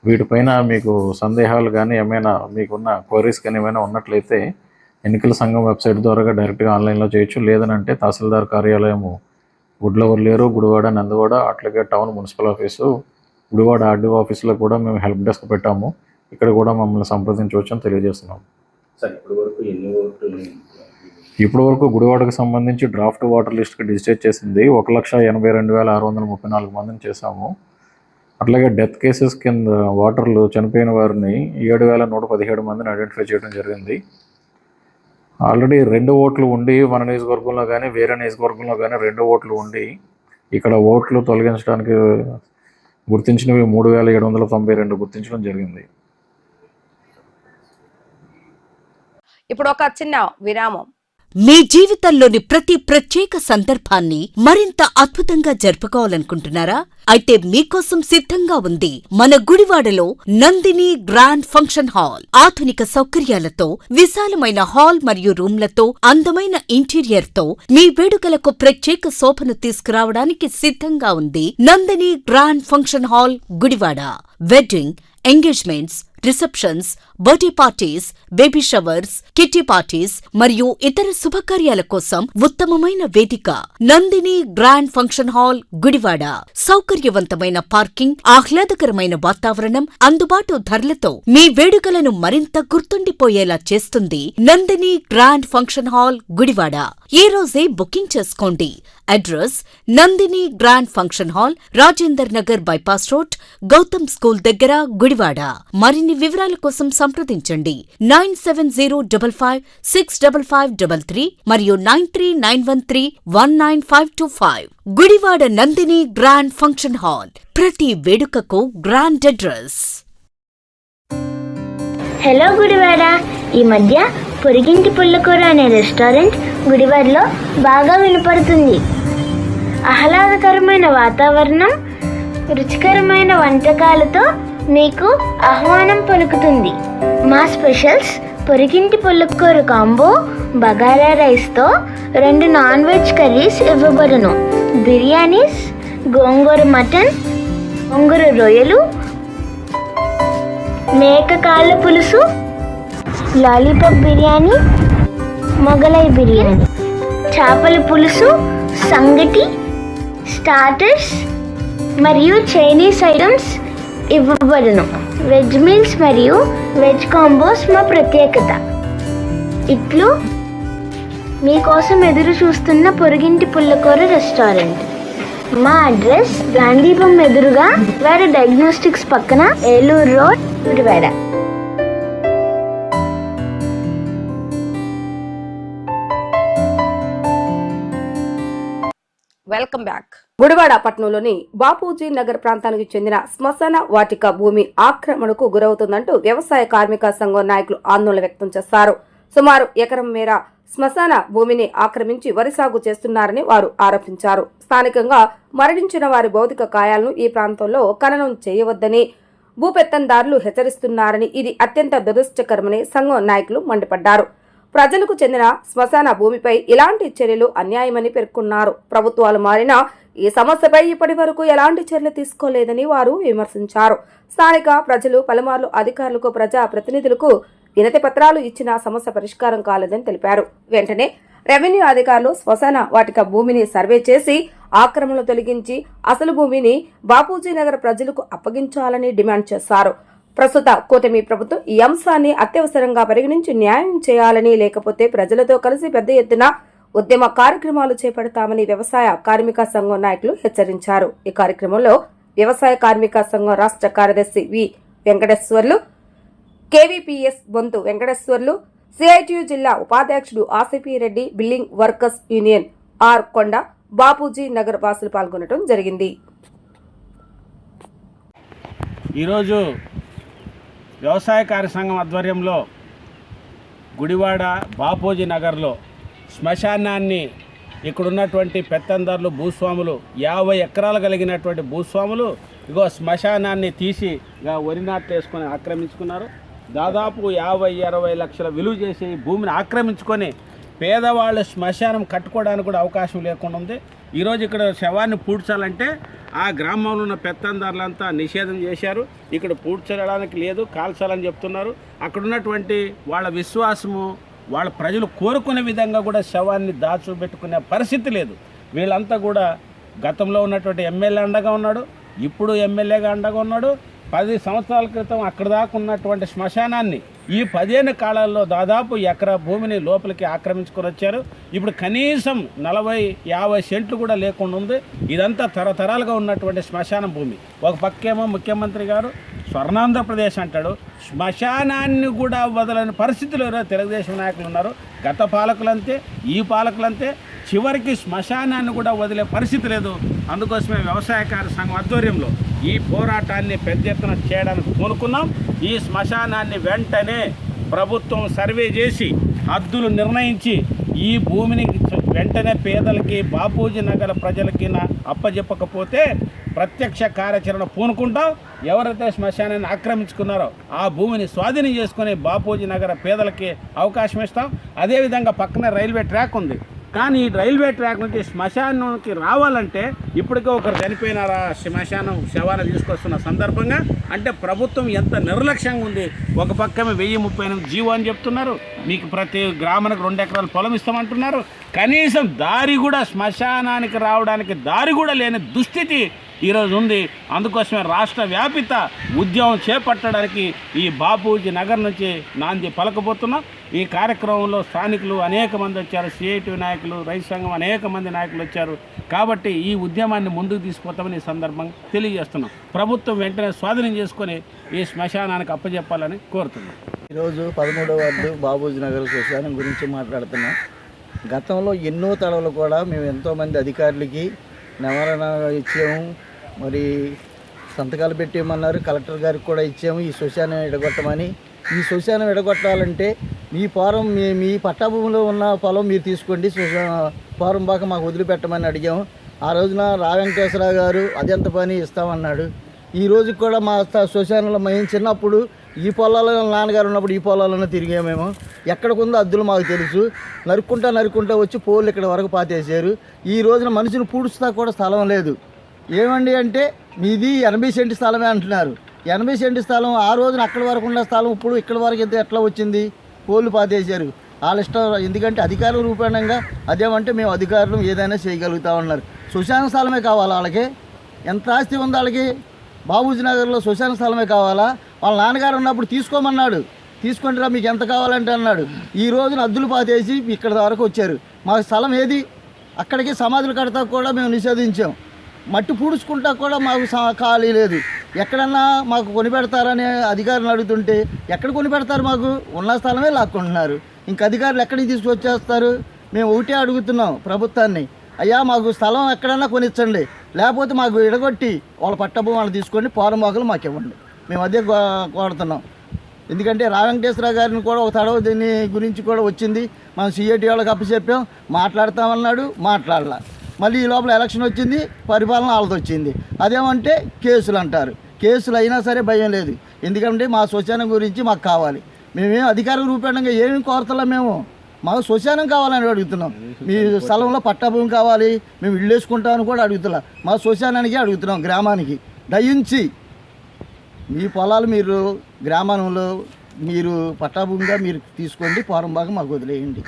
వీటిపైన మీకు సందేహాలు కానీ ఏమైనా మీకున్న క్వరీస్ కానీ ఏమైనా ఉన్నట్లయితే ఎన్నికల సంఘం వెబ్సైట్ ద్వారా డైరెక్ట్గా ఆన్లైన్లో చేయొచ్చు. లేదనంటే తహసీల్దార్ కార్యాలయము గుడ్లవల్లేరు, గుడివాడ, నందివాడ, అట్లాగే town municipal office, Gudivada RDO ఆఫీసులో కూడా మేము హెల్ప్ డెస్క్ పెట్టాము. ఇక్కడ కూడా మమ్మల్ని సంప్రదించవచ్చు అని తెలియజేస్తున్నాం. ఇప్పటి వరకు గుడివాడకు సంబంధించి డ్రాఫ్ట్ వాటర్ లిస్ట్కి డిజిటైజ్ చేసింది 1,82,634 మందిని చేశాము. అట్లాగే డెత్ కేసెస్ కింద ఓటర్లు చనిపోయిన వారిని 7,117 మందిని ఐడెంటిఫై చేయడం జరిగింది. ఆల్రెడీ 2 ఓట్లు ఉండి మన నియోజకవర్గంలో కానీ వేరే నియోజకవర్గంలో కానీ 2 ఓట్లు ఉండి ఇక్కడ ఓట్లు తొలగించడానికి గుర్తించినవి 3,792 గుర్తించడం జరిగింది. ఇప్పుడు ఒక చిన్న విరామం. మీ జీవితంలోని ప్రతి ప్రత్యేక సందర్భాన్ని మరింత అద్భుతంగా జరుపుకోవాలనుకుంటున్నారా? అయితే మీకోసం సిద్ధంగా ఉంది మన గుడివాడలో నందిని గ్రాండ్ ఫంక్షన్ హాల్. ఆధునిక సౌకర్యాలతో, విశాలమైన హాల్ మరియు రూమ్లతో, అందమైన ఇంటీరియర్ తో మీ వేడుకలకు ప్రత్యేక శోభను తీసుకురావడానికి సిద్ధంగా ఉంది Nandini grand function hall, Gudivada. Wedding, engagements, receptions, birthday parties, baby showers, kitty parties మరియు ఇతర శుభకార్యాల కోసం ఉత్తమమైన వేదిక Nandini grand function hall, Gudivada. సౌకర్యవంతమైన పార్కింగ్, ఆహ్లాదకరమైన వాతావరణం, అందుబాటు ధరలతో మీ వేడుకలను మరింత గుర్తుండిపోయేలా చేస్తుంది Nandini grand function hall, Gudivada. ఈ రోజే బుకింగ్ చేసుకోండి. Address Nandini grand function hall, Rajender Nagar bypass road, Gautam school దగ్గర, గుడివాడ. మరిన్ని వివరాల కోసం సంప్రదించండి 9705565533 మరియు 9391319525. Gudivada Nandini grand function hall. ప్రతి వేడుకకు గ్రాండ్ అడ్రస్. హలో గుడివాడ. ఈ మధ్య పొరిగింటి పుల్లకూర అనే రెస్టారెంట్ గుడివాడలో బాగా వినపడుతుంది. ఆహ్లాదకరమైన వాతావరణం, రుచికరమైన వంటకాలతో మీకు ఆహ్వానం పలుకుతుంది. మా స్పెషల్స్ పొరిగింటి పుల్లకూర కాంబో, బగారా రైస్తో 2 నాన్ వెజ్ కర్రీస్ ఇవ్వబడును. బిర్యానీస్, గోంగూర మటన్, గోంగూర రొయ్యలు, మేక కాళ్ళ పులుసు, లాలీపాప్ బిర్యానీ, మొగలై బిర్యానీ, చేపల పులుసు, సంగటి, స్టార్టర్స్ మరియు చైనీస్ ఐటమ్స్ ఇవ్వబడును. వెజ్ మీల్స్ మరియు వెజ్ కాంబోస్ మా ప్రత్యేకత. ఇట్లు మీకోసం ఎదురు చూస్తున్న పొరుగింటి పుల్లకూర రెస్టారెంట్. మా అడ్రస్ గాంధీపం ఎదురుగా వాడ డయాగ్నోస్టిక్స్ పక్కన, Eluru road, Gudivada. Welcome back. Gudivada పట్టణంలోని బాపూజీ నగర్ ప్రాంతానికి చెందిన శ్మశాన వాటిక భూమి ఆక్రమణకు గురవుతుందంటూ వ్యవసాయ కార్మిక సంఘం నాయకులు ఆందోళన వ్యక్తం చేశారు. సుమారు ఎకరం మేర శ్మశాన భూమిని ఆక్రమించి వరి సాగు చేస్తున్నారని వారు ఆరోపించారు. స్థానికంగా మరణించిన వారి భౌతిక కాయాలను ఈ ప్రాంతంలో ఖననం చేయవద్దని భూపెత్తందారులు హెచ్చరిస్తున్నారని, ఇది అత్యంత దురదృష్టకరమని సంఘం నాయకులు మండిపడ్డారు. ప్రజలకు చెందిన శ్మశాన భూమిపై ఇలాంటి చర్యలు అన్యాయమని పేర్కొన్నారు. ప్రభుత్వాలు మారినా ఈ సమస్యపై ఇప్పటి వరకు ఎలాంటి చర్యలు తీసుకోలేదని వారు విమర్శించారు. స్థానిక ప్రజలు పలుమార్లు అధికారులకు, ప్రజా ప్రతినిధులకు వినతి పత్రాలు ఇచ్చిన సమస్య పరిష్కారం కాలేదని తెలిపారు. వెంటనే రెవెన్యూ అధికారులు శ్మశాన వాటిక భూమిని సర్వే చేసి ఆక్రమణలు తొలగించి అసలు భూమిని బాపూజీ నగర్ ప్రజలకు అప్పగించాలని డిమాండ్ చేశారు. ప్రస్తుత కూటమి ప్రభుత్వం ఈ అంశాన్ని అత్యవసరంగా పరిగణించి న్యాయం చేయాలని, లేకపోతే ప్రజలతో కలిసి పెద్ద ఎత్తున ఉద్యమ కార్యక్రమాలు చేపడతామని వ్యవసాయ కార్మిక సంఘం నాయకులు హెచ్చరించారు. ఈ కార్యక్రమంలో వ్యవసాయ కార్మిక సంఘం రాష్ట్ర కార్యదర్శి V Venkateswarlu, KVPS Bontu Venkateswarlu, CITU జిల్లా ఉపాధ్యక్షుడు Asipi Reddy, building workers union R Konda, Bapuji Nagar వాసులు పాల్గొనడం జరిగింది. ఈరోజు వ్యవసాయ కార్య సంఘం ఆధ్వర్యంలో గుడివాడ బాపూజీ నగర్లో శ్మశానాన్ని ఇక్కడున్నటువంటి పెత్తందారులు, భూస్వాములు, 50 ఎకరాలు కలిగినటువంటి భూస్వాములు ఇగో శ్మశానాన్ని తీసి వరి నాట్లు వేసుకొని ఆక్రమించుకున్నారు. దాదాపు 50-60 లక్షల విలువ చేసి ఈ భూమిని ఆక్రమించుకొని పేదవాళ్ళు శ్మశానం కట్టుకోవడానికి కూడా అవకాశం లేకుండా ఉంది. ఈరోజు ఇక్కడ శవాన్ని పూడ్చాలంటే ఆ గ్రామంలో ఉన్న పెత్తందారులంతా నిషేధం చేశారు. ఇక్కడ పూడ్చడానికి లేదు, కాల్చాలని చెప్తున్నారు. అక్కడ ఉన్నటువంటి వాళ్ళ విశ్వాసము, వాళ్ళ ప్రజలు కోరుకునే విధంగా కూడా శవాన్ని దాచిపెట్టుకునే పరిస్థితి లేదు. వీళ్ళంతా కూడా గతంలో ఉన్నటువంటి ఎమ్మెల్యే అండగా ఉన్నాడు, ఇప్పుడు ఎమ్మెల్యేగా అండగా ఉన్నాడు. 10 సంవత్సరాల క్రితం అక్కడ దాకా ఉన్నటువంటి శ్మశానాన్ని ఈ 10 ఏళ్ల కాలాల్లో దాదాపు ఎకరా భూమిని లోపలికి ఆక్రమించుకొని వచ్చారు. ఇప్పుడు కనీసం 40-50 సెంట్లు కూడా లేకుండా ఉంది. ఇదంతా తరతరాలుగా ఉన్నటువంటి శ్మశాన భూమి. ఒక పక్కేమో ముఖ్యమంత్రి గారు స్వర్ణాంధ్రప్రదేశ్ అంటాడు, శ్మశానాన్ని కూడా వదలని పరిస్థితులు తెలుగుదేశం నాయకులు ఉన్నారు. గత పాలకులంతే, ఈ పాలకులంతే. చివరికి శ్మశానాన్ని కూడా వదిలే పరిస్థితి లేదు. అందుకోసమే వ్యవసాయ కార్య సంఘం ఆధ్వర్యంలో ఈ పోరాటాన్ని పెద్ద ఎత్తున చేయడానికి కోరుకున్నాం. ఈ శ్మశానాన్ని వెంటనే ప్రభుత్వం సర్వే చేసి హద్దులు నిర్ణయించి ఈ భూమిని వెంటనే పేదలకి, బాపూజీ నగర ప్రజలకి అప్పజెప్పకపోతే ప్రత్యక్ష కార్యాచరణ పూనుకుంటాం. ఎవరైతే శ్మశానాన్ని ఆక్రమించుకున్నారో ఆ భూమిని స్వాధీనం చేసుకుని బాపూజీ నగర పేదలకి అవకాశం ఇస్తాం. అదేవిధంగా పక్కన రైల్వే ట్రాక్ ఉంది, కానీ ఈ రైల్వే ట్రాక్ నుంచి శ్మశానానికి రావాలంటే ఇప్పటికే ఒకరు చనిపోయినారా శ్మశానం శవాన్ని తీసుకొస్తున్న సందర్భంగా అంటే ప్రభుత్వం ఎంత నిర్లక్ష్యంగా ఉంది. ఒక పక్కమే 1038 జీవో అని చెప్తున్నారు, మీకు ప్రతి గ్రామానికి 2 ఎకరాల పొలం ఇస్తామంటున్నారు. కనీసం దారి కూడా శ్మశానానికి రావడానికి దారి కూడా లేని దుస్థితి ఈరోజు ఉంది. అందుకోసమే రాష్ట్ర వ్యాపిత ఉద్యమం చేపట్టడానికి ఈ బాపూజీ నగర్ నుంచి నాంది పలకబోతున్నాం. ఈ కార్యక్రమంలో స్థానికులు అనేక మంది వచ్చారు, సిఐటి నాయకులు, రైతు సంఘం అనేక మంది నాయకులు వచ్చారు. కాబట్టి ఈ ఉద్యమాన్ని ముందుకు తీసుకుపోతామని ఈ సందర్భంగా తెలియజేస్తున్నాం. ప్రభుత్వం వెంటనే స్వాధీనం చేసుకొని ఈ శ్మశానానికి అప్పచెప్పాలని కోరుతున్నాం. ఈరోజు 13వ వార్డు బాబూజీ నగర్ శ్మశానం గురించి మాట్లాడుతున్నాం. గతంలో ఎన్నో తడవలు కూడా మేము ఎంతోమంది అధికారులకి నివారణ ఇచ్చాము, మరి సంతకాలు పెట్టేయమన్నారు, కలెక్టర్ గారికి కూడా ఇచ్చాము ఈ శ్మశానం ఎడగొట్టమని. ఈ శ్మశానం ఎడగొట్టాలంటే మీ ఫారం మీ పట్టాభూమిలో ఉన్న పొలం మీరు తీసుకోండి, ఫారం బాగా మాకు వదిలిపెట్టమని అడిగాము. ఆ రోజున వెంకటేశ్వరరావు గారు అదెంత పని ఇస్తామన్నాడు. ఈ రోజు కూడా మా శ్మశానంలో మేము చిన్నప్పుడు ఈ పొలాలలో నాన్నగారు ఉన్నప్పుడు ఈ పొలాలను తిరిగామేమో, ఎక్కడికుందో అద్దులు మాకు తెలుసు. నరుక్కుంటా వచ్చి పోళ్ళు ఇక్కడ వరకు పాతేసారు. ఈ రోజున మనిషిని పూడుస్తా కూడా స్థలం లేదు. ఏమండి అంటే మీది 80 సెంటు స్థలమే అంటున్నారు. 80 సెంటు స్థలం ఆ రోజున అక్కడి వరకు ఉన్న స్థలం ఇప్పుడు ఇక్కడ వరకు ఎంత ఎట్లా వచ్చింది? పోళ్ళు పాతేశారు వాళ్ళ ఇష్టం. ఎందుకంటే అధికారుల రూపేణంగా అదేమంటే మేము అధికారులు ఏదైనా చేయగలుగుతామన్నారు. శ్మశాన స్థలమే కావాలి వాళ్ళకి, ఎంత ఆస్తి ఉంది వాళ్ళకి? బాబూజీ నగర్లో శ్మశాన స్థలమే కావాలా? వాళ్ళ నాన్నగారు ఉన్నప్పుడు తీసుకోమన్నాడు, తీసుకుంటారా మీకు ఎంత కావాలంటే అన్నాడు. ఈ రోజున అద్దులు పాతేసి ఇక్కడ వరకు వచ్చారు. మాకు స్థలం ఏది? అక్కడికి సమాధులు కడతా కూడా మేము నిషేధించాం. మట్టి పూడ్చుకుంటా కూడా మాకు ఖాళీ లేదు. ఎక్కడన్నా మాకు కొనిపెడతారని అధికారులు అడుగుతుంటే ఎక్కడ కొనిపెడతారు? మాకు ఉన్న స్థలమే లాక్కుంటున్నారు. ఇంక అధికారులు ఎక్కడికి తీసుకొచ్చేస్తారు? మేము ఒకటే అడుగుతున్నాం ప్రభుత్వాన్ని, అయ్యా మాకు స్థలం ఎక్కడన్నా కొనిచ్చండి, లేకపోతే మాకు ఎడగొట్టి వాళ్ళ పట్టభూమాలు తీసుకోండి, పోరంబాకులు మాకు ఇవ్వండి. మేము అదే కోరుతున్నాం. ఎందుకంటే వెంకటేశ్వరరావు గారిని కూడా ఒక తడవ దీని గురించి కూడా వచ్చింది, మనం సిఐటి వాళ్ళకి అప్పచెప్పాం, మాట్లాడతామన్నాడు, మాట్లాడలా. మళ్ళీ ఈ లోపల ఎలక్షన్ వచ్చింది, పరిపాలన వాళ్ళది వచ్చింది. అదేమంటే కేసులు అంటారు. కేసులు అయినా సరే భయం లేదు, ఎందుకంటే మా శ్మశానం గురించి మాకు కావాలి. మేమేం అధికార రూపేణంగా ఏమేమి కోరతలా, మాకు శ్మశానం కావాలని అడుగుతున్నాం. మీ స్థలంలో పట్టాభూమి కావాలి, మేము ఇల్లు వేసుకుంటామని కూడా అడుగుతున్నాం. మా శ్మశానానికి అడుగుతున్నాం. గ్రామానికి దయించి మీ పొలాలు మీరు గ్రామంలో మీరు పట్టాభూమిగా మీరు తీసుకోండి, ఫారం బాగా మాకు వదిలేయండి.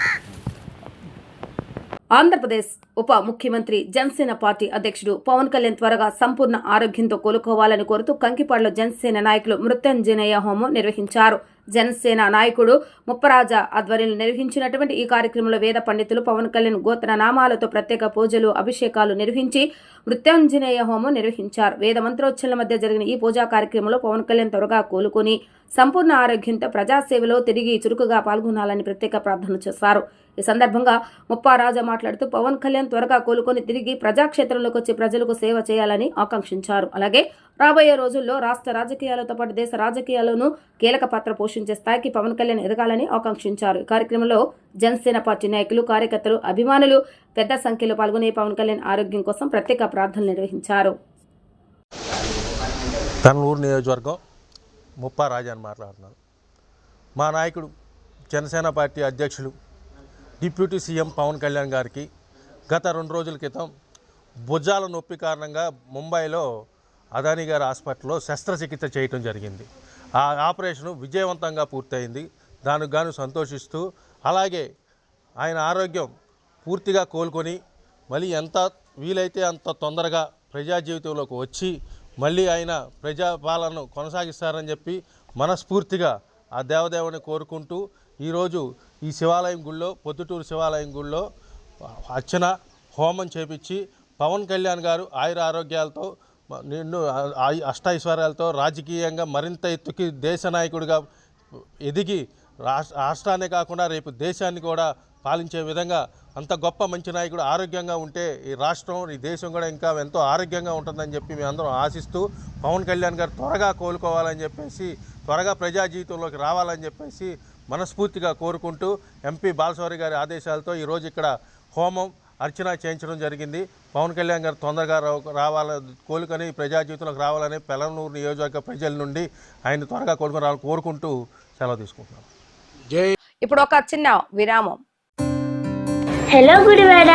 ఆంధ్రప్రదేశ్ ఉప ముఖ్యమంత్రి జనసేన పార్టీ అధ్యక్షుడు పవన్ కళ్యాణ్ త్వరగా సంపూర్ణ ఆరోగ్యంతో కోలుకోవాలని కోరుతూ కంకిపాడులో జనసేన నాయకులు మృత్యుంజయ హోమం నిర్వహించారు. జనసేన నాయకుడు ముప్పరాజా ఆధ్వర్యంలో నిర్వహించినటువంటి ఈ కార్యక్రమంలో వేద పండితులు పవన్ కళ్యాణ్ గోత్ర నామాలతో ప్రత్యేక పూజలు, అభిషేకాలు నిర్వహించి మృత్యుంజయ హోమం నిర్వహించారు. వేద మంత్రోచ్చరణల మధ్య జరిగిన ఈ పూజా కార్యక్రమంలో పవన్ కళ్యాణ్ త్వరగా కోలుకొని సంపూర్ణ ఆరోగ్యంతో ప్రజాసేవలో తిరిగి చురుకుగా పాల్గొనాలని ప్రత్యేక ప్రార్థన చేశారు. ఈ సందర్భంగా ముప్పారాజా మాట్లాడుతూ పవన్ కళ్యాణ్ త్వరగా కోలుకొని తిరిగి ప్రజాక్షేత్రంలోకి వచ్చి ప్రజలకు సేవ చేయాలని ఆకాంక్షించారు. అలాగే రాబోయే రోజుల్లో రాష్ట్ర రాజకీయాలతో పాటు దేశ రాజకీయాల్లోనూ కీలక పాత్ర పోషించే స్థాయికి పవన్ కళ్యాణ్ ఎదగాలని ఆకాంక్షించారు. ఈ కార్యక్రమంలో జనసేన పార్టీ నాయకులు, కార్యకర్తలు, అభిమానులు పెద్ద సంఖ్యలో పాల్గొని పవన్ కళ్యాణ్ ఆరోగ్యం కోసం ప్రత్యేక ప్రార్థనలు నిర్వహించారు. తన్నూరు నియోజకవర్గం ముప్పారాజా అని మాట్లాడుతున్నాను. మా నాయకుడు జనసేన పార్టీ అధ్యక్షులు డిప్యూటీ సీఎం పవన్ కళ్యాణ్ గారికి గత 2 రోజుల క్రితం భుజాల నొప్పి కారణంగా ముంబైలో అదానీ గారి హాస్పిటల్లో శస్త్రచికిత్స చేయటం జరిగింది. ఆ ఆపరేషను విజయవంతంగా పూర్తయింది. దానికి గాను సంతోషిస్తూ, అలాగే ఆయన ఆరోగ్యం పూర్తిగా కోలుకొని మళ్ళీ ఎంత వీలైతే అంత తొందరగా ప్రజా జీవితంలోకి వచ్చి మళ్ళీ ఆయన ప్రజాపాలనను కొనసాగిస్తారని చెప్పి మనస్ఫూర్తిగా ఆ దేవదేవుని కోరుకుంటూ ఈరోజు ఈ శివాలయం గుళ్ళో, పొద్దుటూరు శివాలయం గుళ్ళో అర్చన హోమం చేపించి పవన్ కళ్యాణ్ గారు ఆయుర ఆరోగ్యాలతో, నిన్ను అష్టైశ్వర్యాలతో రాజకీయంగా మరింత ఎత్తుకి దేశ నాయకుడిగా ఎదిగి రాష్ట్రాన్నే కాకుండా రేపు దేశాన్ని కూడా పాలించే విధంగా అంత గొప్ప మంచి నాయకుడు ఆరోగ్యంగా ఉంటే ఈ రాష్ట్రం, ఈ దేశం కూడా ఇంకా ఎంతో ఆరోగ్యంగా ఉంటుందని చెప్పి మేము అందరం ఆశిస్తూ పవన్ కళ్యాణ్ గారు త్వరగా కోలుకోవాలని చెప్పేసి, త్వరగా ప్రజా జీవితంలోకి రావాలని చెప్పేసి మనస్ఫూర్తిగా కోరుకుంటూ ఎంపీ బాలశౌరి గారి ఆదేశాలతో ఈరోజు ఇక్కడ హోమం, అర్చన చేయించడం జరిగింది. పవన్ కళ్యాణ్ గారు తొందరగా కోలుకొని ప్రజా జీవితంలోకి రావాలని పెలనూరు నియోజకవర్గ ప్రజల నుండి ఆయన త్వరగా కోలుకొని రావాలని కోరుకుంటూ సెలవు తీసుకుంటున్నాం. ఇప్పుడు ఒక చిన్న విరామం. హలో గుడివాడ.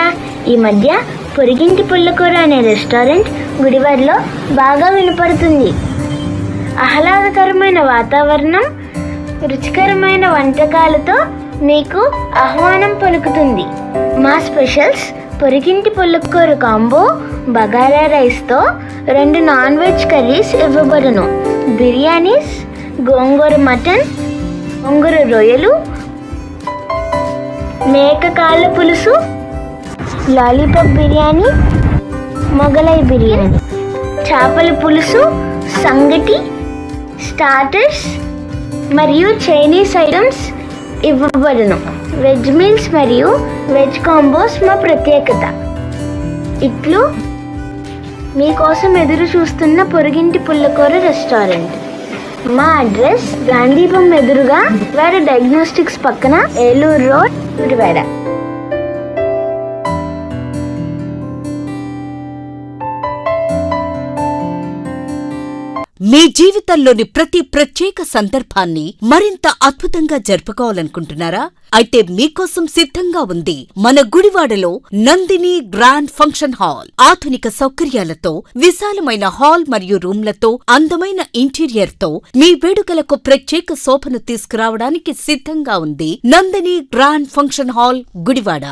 ఈ మధ్య పొరిగింటి పుల్లకూర అనే రెస్టారెంట్ గుడివాడలో బాగా వినపడుతుంది. ఆహ్లాదకరమైన వాతావరణం, రుచికరమైన వంటకాలతో మీకు ఆహ్వానం పలుకుతుంది. మా స్పెషల్స్ పొరిగింటి పుల్లకూర కాంబో, బగారా రైస్తో 2 నాన్ వెజ్ కర్రీస్ ఇవ్వబడును. బిర్యానీస్, గోంగూర మటన్, గోంగూర రొయ్యలు, మేక కాళ్ళ పులుసు, లాలీపాప్ బిర్యానీ, మొగలై బిర్యానీ, చేపల పులుసు, సంగటి, స్టార్టర్స్ మరియు చైనీస్ ఐటమ్స్ ఇవ్వబడును. వెజ్ మీల్స్ మరియు వెజ్ కాంబోస్ మా ప్రత్యేకత. ఇట్లు మీకోసం ఎదురు చూస్తున్న పొరిగింటి పుల్లకూర రెస్టారెంట్. మా అడ్రస్ గాంధీపం ఎదురుగా వేరే డయాగ్నోస్టిక్స్ పక్కన, ఏలూరు రోడ్, గుడివాడ. మీ జీవితంలోని ప్రతి ప్రత్యేక సందర్భాన్ని మరింత అద్భుతంగా జరుపుకోవాలనుకుంటున్నారా? అయితే మీకోసం సిద్ధంగా ఉంది మన గుడివాడలో నందిని గ్రాండ్ ఫంక్షన్ హాల్. ఆధునిక సౌకర్యాలతో, విశాలమైన హాల్ మరియు రూమ్లతో, అందమైన ఇంటీరియర్తో మీ వేడుకలకు ప్రత్యేక శోభను తీసుకురావడానికి సిద్ధంగా ఉంది Nandini grand function hall, Gudivada.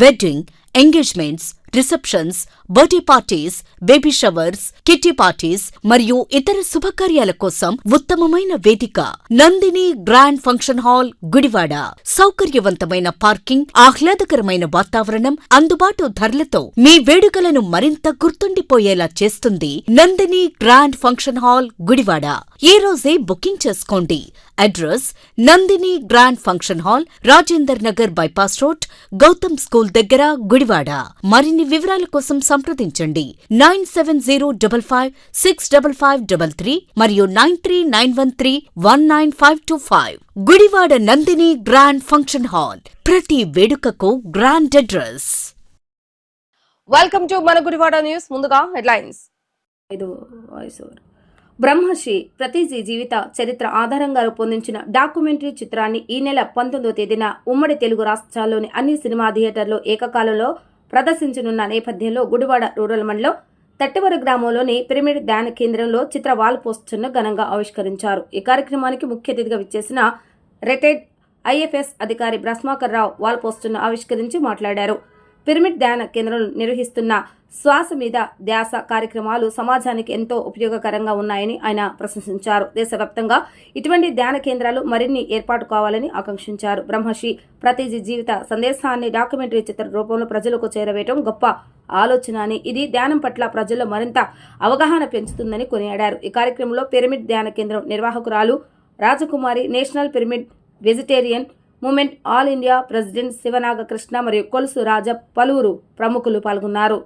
Wedding, engagements, receptions, birthday parties, baby showers, kitty parties మరియు ఇతర శుభకార్యాల కోసం ఉత్తమమైన వేదిక Nandini grand function hall, Gudivada. సౌకర్యవంతమైన పార్కింగ్, ఆహ్లాదకరమైన వాతావరణం, అందుబాటు ధరలతో మీ వేడుకలను మరింత గుర్తుండిపోయేలా చేస్తుంది Nandini grand function hall, Gudivada. ఈ రోజే బుకింగ్ చేసుకోండి. Address Nandini grand function hall, Rajender Nagar bypass road, Gautam school దగ్గర, గుడివాడ. మరిన్ని వివరాల కోసం సంప్రదించండి 9705565533 మరియు 9391319525. Gudivada Nandini grand function hall. ప్రతి వేడుకకు గ్రాండ్ అడ్రస్. వెల్కమ్ టు మన గుడివాడ న్యూస్. ముందుగా హెడ్లైన్స్. బ్రహ్మశ్రీ ప్రతిజీ జీవిత చరిత్ర ఆధారంగా రూపొందించిన డాక్యుమెంటరీ చిత్రాన్ని ఈ నెల 19వ తేదీన ఉమ్మడి తెలుగు రాష్ట్రాల్లోని అన్ని సినిమా థియేటర్లో ఏకకాలంలో ప్రదర్శించనున్న నేపథ్యంలో గుడివాడ రూరల్ మండలం తట్టివర గ్రామంలోని పిరమిడ్ ధ్యాన కేంద్రంలో చిత్ర వాల్ పోస్టర్ను ఘనంగా ఆవిష్కరించారు. ఈ కార్యక్రమానికి ముఖ్య అతిథిగా విచ్చేసిన రిటైర్డ్ ఐఎఫ్ఎస్ అధికారి బ్రహ్మాకర్ రావు వాల్ పోస్టర్ను ఆవిష్కరించి మాట్లాడారు. పిరమిడ్ ధ్యాన కేంద్రంలో నిర్వహిస్తున్న శ్వాస మీద ధ్యాస కార్యక్రమాలు సమాజానికి ఎంతో ఉపయోగకరంగా ఉన్నాయని ఆయన ప్రశంసించారు. దేశవ్యాప్తంగా ఇటువంటి ధ్యాన కేంద్రాలు మరిన్ని ఏర్పాటు కావాలని ఆకాంక్షించారు. బ్రహ్మశ్రీ ప్రతిజీ జీవిత సందేశాన్ని డాక్యుమెంటరీ చిత్ర రూపంలో ప్రజలకు చేరవేయడం గొప్ప ఆలోచన అని, ఇది ధ్యానం పట్ల ప్రజల్లో మరింత అవగాహన పెంచుతుందని కొనియాడారు. ఈ కార్యక్రమంలో పిరమిడ్ ధ్యాన కేంద్రం నిర్వాహకురాలు Rajakumari, national pyramid vegetarian movement all India president Sivanaga Krishna మరియు కొలుసు రాజా పలువురు ప్రముఖులు పాల్గొన్నారు.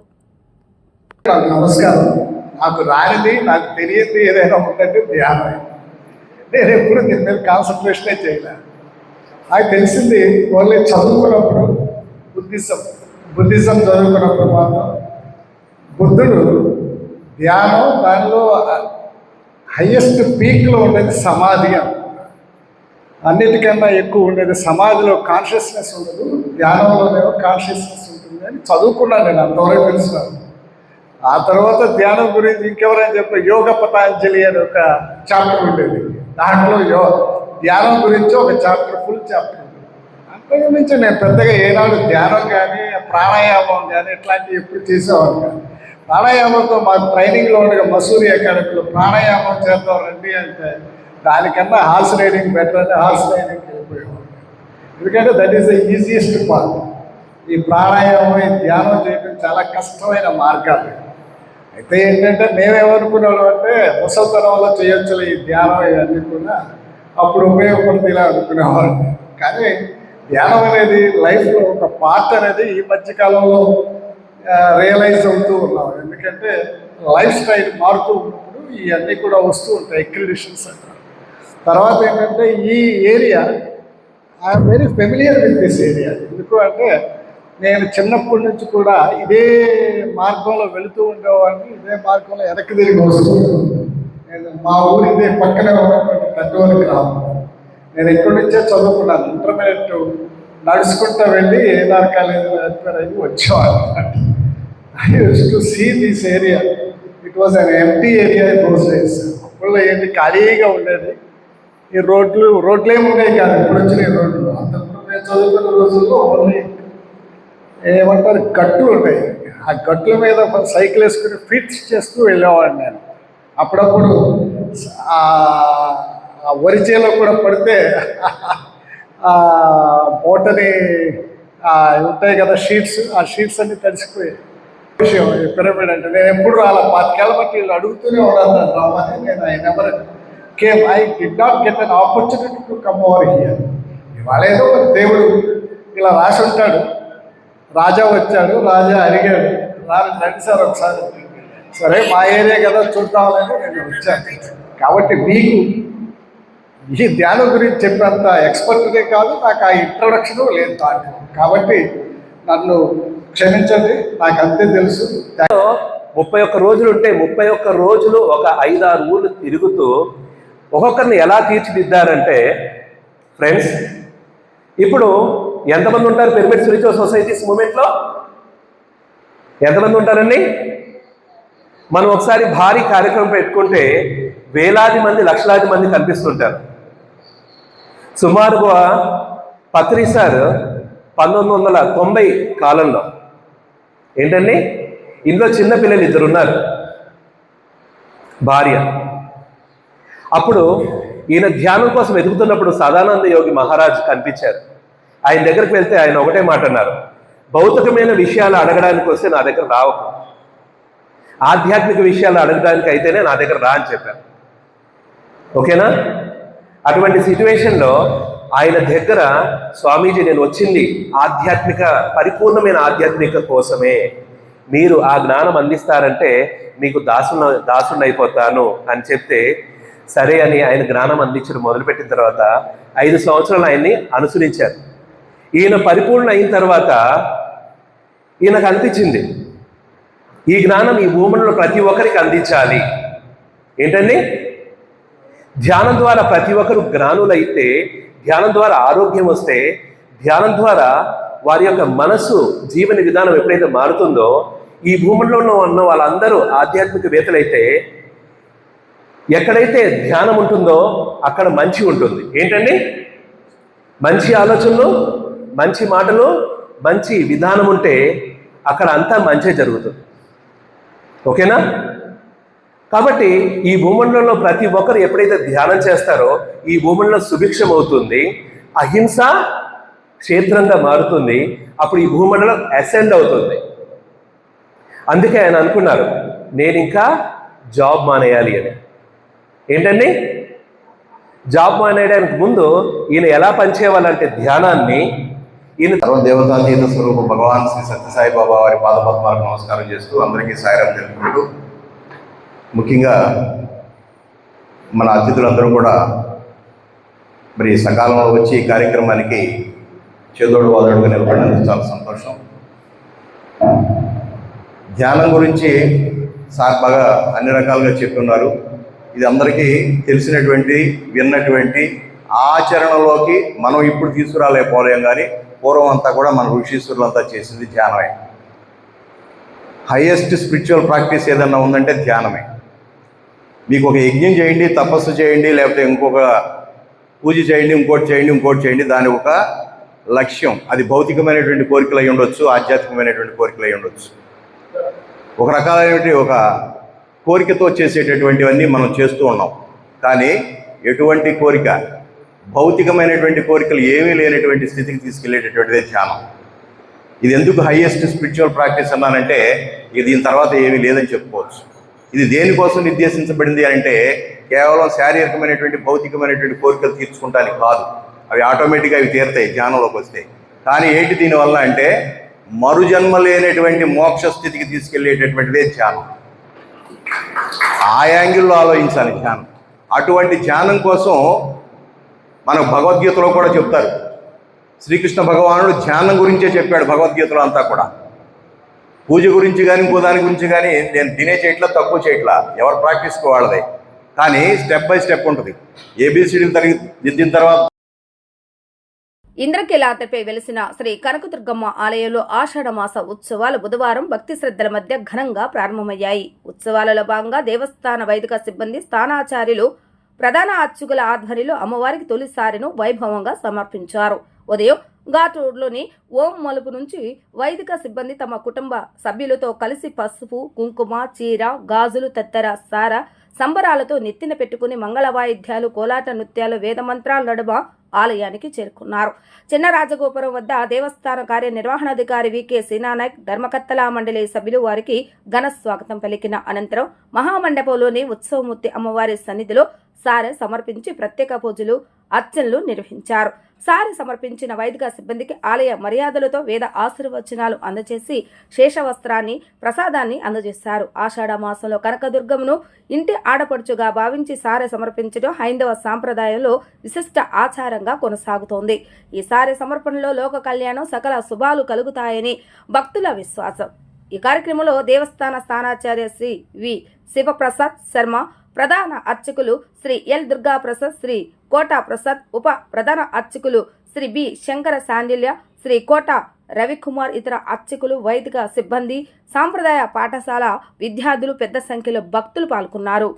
నమస్కారం. నాకు రానిది, నాకు తెలియదు ఏదైనా ఉందంటే ధ్యానం. నేను ఎప్పుడు దీని మీద కాన్సన్ట్రేషనే చేయలే. నాకు తెలిసింది ఓన్లీ చదువుకున్నప్పుడు, బుద్ధిజం చదువుకున్నప్పుడు మాత్రం బుద్ధుడు ధ్యానం, దానిలో హయ్యెస్ట్ పీక్లో ఉండేది సమాధి. అన్నిటికన్నా ఎక్కువ ఉండేది సమాధిలో కాన్షియస్నెస్ ఉండదు, ధ్యానంలోనేమో కాన్షియస్నెస్ ఉంటుంది అని చదువుకున్నాను నేను. అంతవరకు తెలుసుకున్నాను. ఆ తర్వాత ధ్యానం గురించి ఇంకెవరైనా చెప్పి యోగ పతాంజలి అని ఒక చాప్టర్ ఉండేది. దాంట్లో ధ్యానం గురించి ఒక చాప్టర్, ఫుల్ చాప్టర్ ఉంది. అంతకు మించి నేను పెద్దగా ఏనాడు ధ్యానం కానీ ప్రాణాయామం కానీ ఇట్లాంటివి ఎప్పుడు చేసేవాడు కానీ. ప్రాణాయామంతో మాకు ట్రైనింగ్లో ఉండగా మసూరి అకాడమీలో ప్రాణాయామం చేద్దాం రండి అంటే దానికన్నా హార్స్ రైడింగ్ బెటర్ అంటే హార్స్ రైడింగ్కి వెళ్ళిపోయేవాడు. ఎందుకంటే that is the easiest part. ఈ ప్రాణాయామం, ఈ ధ్యానం చేయడం చాలా కష్టమైన మార్గాలు. అయితే ఏంటంటే మేమేమనుకున్నాడు అంటే ముసలితనంలో చేయొచ్చులే ఈ ధ్యానం, ఇవన్నీ కూడా అప్పుడు ఉపయోగపడుతుందిలా అనుకునేవాడు. కానీ ధ్యానం అనేది లైఫ్లో ఒక పార్ట్ అనేది ఈ మధ్యకాలంలో రియలైజ్ అవుతూ ఉన్నాం. ఎందుకంటే లైఫ్ స్టైల్ మారుతూ ఉన్నప్పుడు ఇవన్నీ కూడా వస్తూ ఉంటాయి, ఎక్రిడిషన్స్ అంటారు. తర్వాత ఏంటంటే ఈ area I'm very familiar with this area. ఎందుకు అంటే నేను చిన్నప్పటి నుంచి కూడా ఇదే మార్గంలో వెళుతూ ఉండేవాడిని, ఇదే మార్గంలో వెనక్కి తిరిగి వస్తూ. నేను మా ఊరి ఇదే పక్కనే ఉన్నటువంటి తట్టివర గ్రామం. నేను ఎక్కడి నుంచే చదువుకున్నాను. ఇంటర్మీడియట్ నడుచుకుంటూ వెళ్ళి ఏఆర్ కాలేజ్ అయ్యి వచ్చేవాడు. I use to see this area. It was an empty area in those days. అప్పుడు ఏంటి ఖాళీగా ఉండేది. ఈ రోడ్లు ఏమి ఉండేవి కాదు, ఇప్పుడు వచ్చినాయి రోడ్లు. అంతకుముందు నేను చదువుకున్న రోజుల్లో ఓన్లీ ఏమంటారు గట్టులు ఉంటాయి. ఆ గట్టుల మీద సైకిల్ వేసుకుని ఫిట్స్ చేస్తూ వెళ్ళేవాడిని నేను. అప్పుడప్పుడు ఆ వరిచేలో కూడా పడితే బోటని ఉంటాయి కదా షీట్స్, ఆ షీట్స్ అన్ని తడిసిపోయాయి. విషయం పిరమిడ్ అంటే నేను ఎప్పుడు అలా 5 ఏళ్ళ బట్టి వీళ్ళు అడుగుతూనే ఉన్నాను రమ్మని. నేను I never came. I did not get an opportunity to come over here. ఇవాళ ఏదో దేవుడు ఇలా రాసి ఉంటాడు. రాజా వచ్చాడు, రాజా అడిగాడు, రండి సార్ ఒకసారి. సరే మా ఏరియా కదా చూద్దామని నేను వచ్చాను. కాబట్టి మీకు ఈ ధ్యానం గురించి చెప్పినంత ఎక్స్పర్ట్నే కాదు, నాకు ఆ ఇంట్రొడక్షన్ లేదు దాంట్లో. కాబట్టి నన్ను క్షమించండి, నాకు అంతే తెలుసు. 31 రోజులు ఉంటే 31 రోజులు ఒక 5-6 ఊళ్ళు తిరుగుతూ ఒక్కొక్కరిని ఎలా తీర్చిదిద్దారంటే ఫ్రెండ్స్, ఇప్పుడు ఎంతమంది ఉంటారు పిరమిడ్ స్పిరిచువల్ సొసైటీస్ మూమెంట్లో? ఎంతమంది ఉంటారండి? మనం ఒకసారి భారీ కార్యక్రమం పెట్టుకుంటే వేలాది మంది, లక్షలాది మంది కనిపిస్తుంటారు. సుమారుగా పత్రి సార్ 1990 కాలంలో ఏంటండి, ఇందులో చిన్నపిల్లలు 2 ఉన్నారు, భార్య. అప్పుడు ఈయన ధ్యానం కోసం వెతుకుతున్నప్పుడు సదానంద యోగి మహారాజ్ కనిపించారు. ఆయన దగ్గరికి వెళ్తే ఆయన ఒకటే మాట అన్నారు, భౌతికమైన విషయాలు అడగడానికి వస్తే నా దగ్గర రావకు, ఆధ్యాత్మిక విషయాలు అడగడానికి అయితేనే నా దగ్గర రా అని చెప్పారు. ఓకేనా? అటువంటి సిచ్యువేషన్లో ఆయన దగ్గర స్వామీజీ నేను వచ్చింది ఆధ్యాత్మిక, పరిపూర్ణమైన ఆధ్యాత్మిక కోసమే, మీరు ఆ జ్ఞానం అందిస్తారంటే మీకు దాసుని అయిపోతాను అని చెప్తే సరే అని ఆయన జ్ఞానం అందించడం మొదలుపెట్టిన తర్వాత 5 సంవత్సరాలు ఆయన్ని అనుసరించారు. ఈయన పరిపూర్ణ అయిన తర్వాత ఈయనకు అనిపించింది ఈ జ్ఞానం ఈ భూమిలో ప్రతి ఒక్కరికి అందించాలి. ఏంటండి? ధ్యానం ద్వారా ప్రతి ఒక్కరు జ్ఞానులైతే, ధ్యానం ద్వారా ఆరోగ్యం వస్తే, ధ్యానం ద్వారా వారి యొక్క మనసు జీవన విధానం ఎప్పుడైతే మారుతుందో, ఈ భూమిలో ఉన్న వాళ్ళందరూ ఆధ్యాత్మికవేత్తలైతే ఎక్కడైతే ధ్యానం ఉంటుందో అక్కడ మంచి ఉంటుంది. ఏంటండి? మంచి ఆలోచనలు, మంచి మాటలు, మంచి విధానం ఉంటే అక్కడ అంతా మంచి జరుగుతుంది. ఓకేనా? కాబట్టి ఈ భూమండలంలో ప్రతి ఒక్కరు ఎప్పుడైతే ధ్యానం చేస్తారో ఈ భూమండలం సుభిక్షం అవుతుంది, అహింస క్షేత్రంగా మారుతుంది. అప్పుడు ఈ భూమండలం అసెండ్ అవుతుంది. అందుకే ఆయన అనుకున్నారు నేను ఇంకా జాబ్ మానేయాలి అని. ఏంటండి? జాబ్ మానేయడానికి ముందు ఈయన ఎలా పనిచేయాలంటే ధ్యానాన్ని, ఈయన సర్వదేవతాతీత స్వరూప భగవాన్ శ్రీ సత్యసాయి బాబా వారి పాదపద్మాలకు నమస్కారం చేస్తూ అందరికీ సాయిరాం తెలుపుకుంటూ, ముఖ్యంగా మన అతిథులందరూ కూడా మరి సకాలంలో వచ్చి ఈ కార్యక్రమానికి చేదోడు వాదోడుగా నిలబడినందుకు చాలా సంతోషం. ధ్యానం గురించి సార్ బాగా అన్ని రకాలుగా చెప్తున్నారు. ఇది అందరికీ తెలిసినటువంటి, విన్నటువంటి, ఆచరణలోకి మనం ఇప్పుడు తీసుకురాలేకపోలేం. కానీ పూర్వం అంతా కూడా మన ఋషీశ్వరులంతా చేసింది ధ్యానమే. హైయెస్ట్ స్పిరిచువల్ ప్రాక్టీస్ ఏదన్నా ఉందంటే ధ్యానమే. మీకు ఒక యజ్ఞం చేయండి, తపస్సు చేయండి, లేకపోతే ఇంకొక పూజ చేయండి, ఇంకోటి చేయండి, దాని ఒక లక్ష్యం. అది భౌతికమైనటువంటి కోరికలు అయి ఉండొచ్చు, ఆధ్యాత్మికమైనటువంటి కోరికలు అయి ఉండొచ్చు. ఒక రకాలైనటువంటి ఒక కోరికతో చేసేటటువంటివన్నీ మనం చేస్తూ ఉన్నాం. కానీ ఎటువంటి కోరిక, భౌతికమైనటువంటి కోరికలు ఏమీ లేనటువంటి స్థితికి తీసుకెళ్లేటటువంటిదే ధ్యానం. ఇది ఎందుకు హైయెస్ట్ స్పిరిచువల్ ప్రాక్టీస్ అన్నానంటే ఇది దీని తర్వాత ఏమీ లేదని చెప్పుకోవచ్చు. ఇది దేనికోసం నిర్దేశించబడింది అంటే కేవలం శారీరకమైనటువంటి, భౌతికమైనటువంటి కోరికలు తీర్చుకుంటానికి కాదు. అవి ఆటోమేటిక్గా అవి తీరుతాయి ధ్యానంలోకి వస్తాయి. కానీ ఏంటి దీనివల్ల అంటే మరుజన్మ లేనటువంటి మోక్ష స్థితికి తీసుకెళ్లేటటువంటిదే ధ్యానం. ఆ యాంగిల్లో ఆలోచించాలి ధ్యానం. అటువంటి ధ్యానం కోసం మనకు భగవద్గీతలో కూడా చెప్తారు. శ్రీకృష్ణ భగవానుడు ధ్యానం గురించే చెప్పాడు భగవద్గీతలో అంతా కూడా. పూజ గురించి కానీ, ఇంకో దాని గురించి కానీ నేను తినే చేయట్లా, తక్కువ చేయట్లా, ఎవరు ప్రాక్టీస్కి వాళ్ళదే. కానీ స్టెప్ బై స్టెప్ ఉంటుంది. ఏబిసిడీలు దిద్దిన తర్వాత ఇంద్రకీలాద్రిపై వెలిసిన శ్రీ కనకదుర్గమ్మ ఆలయంలో ఆషాఢమాస ఉత్సవాలు బుధవారం భక్తి శ్రద్ధల మధ్య ఘనంగా ప్రారంభమయ్యాయి. ఉత్సవాలలో భాగంగా దేవస్థాన వైదిక సిబ్బంది, స్థానాచార్యులు, ప్రధాన అర్చకుల ఆధ్వర్యంలో అమ్మవారికి తొలిసారిను వైభవంగా సమర్పించారు. ఉదయం ఘాట్ రోడ్లోని ఓం మలుపు నుంచి వైదిక సిబ్బంది తమ కుటుంబ సభ్యులతో కలిసి పసుపు, కుంకుమ, చీర, గాజులు తదితర సార సంబరాలతో నెత్తిన పెట్టుకుని మంగళ వాయిద్యాలు, కోలాట నృత్యాలు, వేదమంత్రాల నడుమ ఆలయానికి చేరుకున్నారు. చిన్న రాజగోపురం వద్ద దేవస్థాన కార్యనిర్వహణాధికారి వికే సీనానాయక్, ధర్మకర్తల మండలి సభ్యులు వారికి ఘన స్వాగతం పలికిన అనంతరం మహామండపంలోని ఉత్సవమూర్తి అమ్మవారి సన్నిధిలో సారె సమర్పించి ప్రత్యేక పూజలు, అర్చనలు నిర్వహించారు. సారె సమర్పించిన వైదిక సిబ్బందికి ఆలయ మర్యాదలతో వేద ఆశీర్వచనాలు అందజేసి శేషవస్త్రాన్ని, ప్రసాదాన్ని అందజేశారు. ఆషాఢ మాసంలో కనకదుర్గమును ఇంటి ఆడపడుచుగా భావించి సారె సమర్పించడం హైందవ సాంప్రదాయంలో విశిష్ట ఆచారంగా కొనసాగుతోంది. ఈ సారె సమర్పణలో లోక కళ్యాణం, సకల శుభాలు కలుగుతాయని భక్తుల విశ్వాసం. ఈ కార్యక్రమంలో దేవస్థాన స్థానాచార్య శ్రీ వి శివప్రసాద్ శర్మ, ప్రధాన అర్చకులు శ్రీ ఎల్ దుర్గా ప్రసాద్, శ్రీ కోట ప్రసాద్, ఉప ప్రధాన అర్చకులు శ్రీ బి శంకర శాండిల్య, శ్రీ కోట రవికుమార్, ఇతర అర్చకులు, వైదిక సిబ్బంది, సాంప్రదాయ పాఠశాల విద్యార్థులు పెద్ద సంఖ్యలో భక్తులు పాల్గొన్నారు.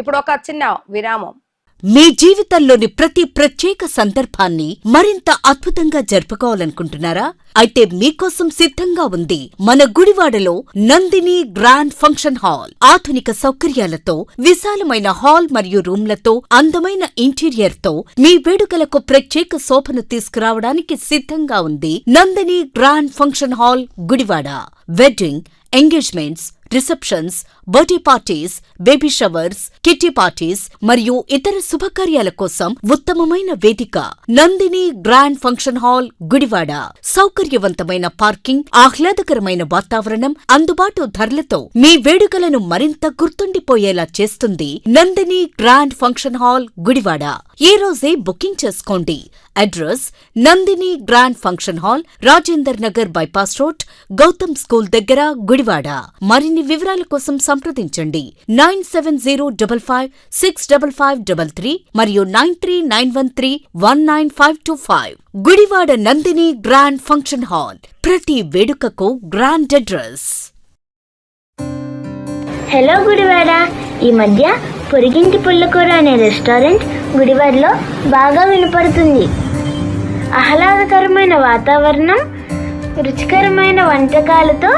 ఇప్పుడు ఒక చిన్న విరామం. మీ జీవితంలోని ప్రతి ప్రత్యేక సందర్భాన్ని మరింత అద్భుతంగా జరుపుకోవాలనుకుంటున్నారా? అయితే మీకోసం సిద్ధంగా ఉంది మన గుడివాడలో నందిని గ్రాండ్ ఫంక్షన్ హాల్. ఆధునిక సౌకర్యాలతో, విశాలమైన హాల్ మరియు రూమ్లతో, అందమైన ఇంటీరియర్ తో మీ వేడుకలకు ప్రత్యేక శోభను తీసుకురావడానికి సిద్ధంగా ఉంది Nandini grand function hall, Gudivada. Wedding, engagements, receptions, birthday parties, baby showers, kitty parties మరియు ఇతర శుభకార్యాల కోసం ఉత్తమమైన వేదిక Nandini grand function hall, Gudivada. సౌకర్యవంతమైన పార్కింగ్, ఆహ్లాదకరమైన వాతావరణం, అందుబాటు ధరలతో మీ వేడుకలను మరింత గుర్తుండిపోయేలా చేస్తుంది Nandini grand function hall, Gudivada. ఈ రోజే బుకింగ్ చేసుకోండి. Address Nandini grand function hall, Rajender Nagar bypass road, Gautam school దగ్గర, గుడివాడ. మరిన్ని వివరాల కోసం సంప్రదించండి 9705565533 మరియు 9391319525. Gudivada Nandini grand function hall, ప్రతి వేడుకకు గ్రాండ్ అడ్రస్. హలో గుడివాడ. ఈ మధ్య పొరిగింటి పుల్లకూర అనే రెస్టారెంట్ గుడివాడలో బాగా వినపడుతుంది. ఆహ్లాదకరమైన వాతావరణం, రుచికరమైన వంటకాలతో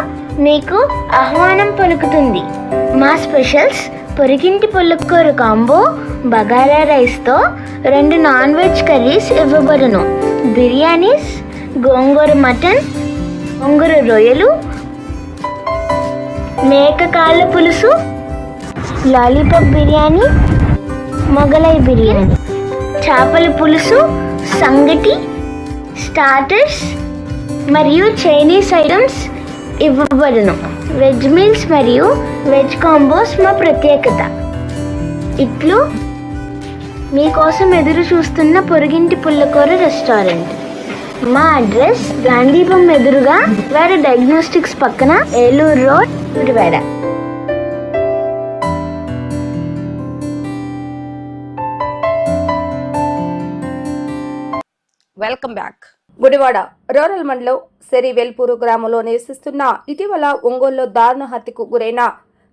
మీకు ఆహ్వానం పలుకుతుంది. మా స్పెషల్స్ పొరిగింటి పుల్లకూర కాంబో, బగారా రైస్తో 2 నాన్ వెజ్ కర్రీస్ ఇవ్వబడును. బిర్యానీస్, గోంగూర మటన్, గోంగూర రొయ్యలు, మేక కాళ్ళ పులుసు, లాలీపాప్ బిర్యానీ, మొగలై బిర్యానీ, చేపల పులుసు, సంగటి, స్టార్టర్స్ మరియు చైనీస్ ఐటమ్స్ ఇవ్వబడును. వెజ్ మీల్స్ మరియు వెజ్ కాంబోస్ మా ప్రత్యేకత. ఇట్లు మీకోసం ఎదురు చూస్తున్న పొరిగింటి పుల్లకూర రెస్టారెంట్. మా అడ్రస్ గాంధీపం ఎదురుగా వారి డయాగ్నోస్టిక్స్ పక్కన, Eluru road, Gudivada. Welcome back. Gudivada rural మండలం సెరివెల్పూరు గ్రామంలో నివసిస్తున్న ఇటీవల ఒంగోలులో దారుణ హత్యకు గురైన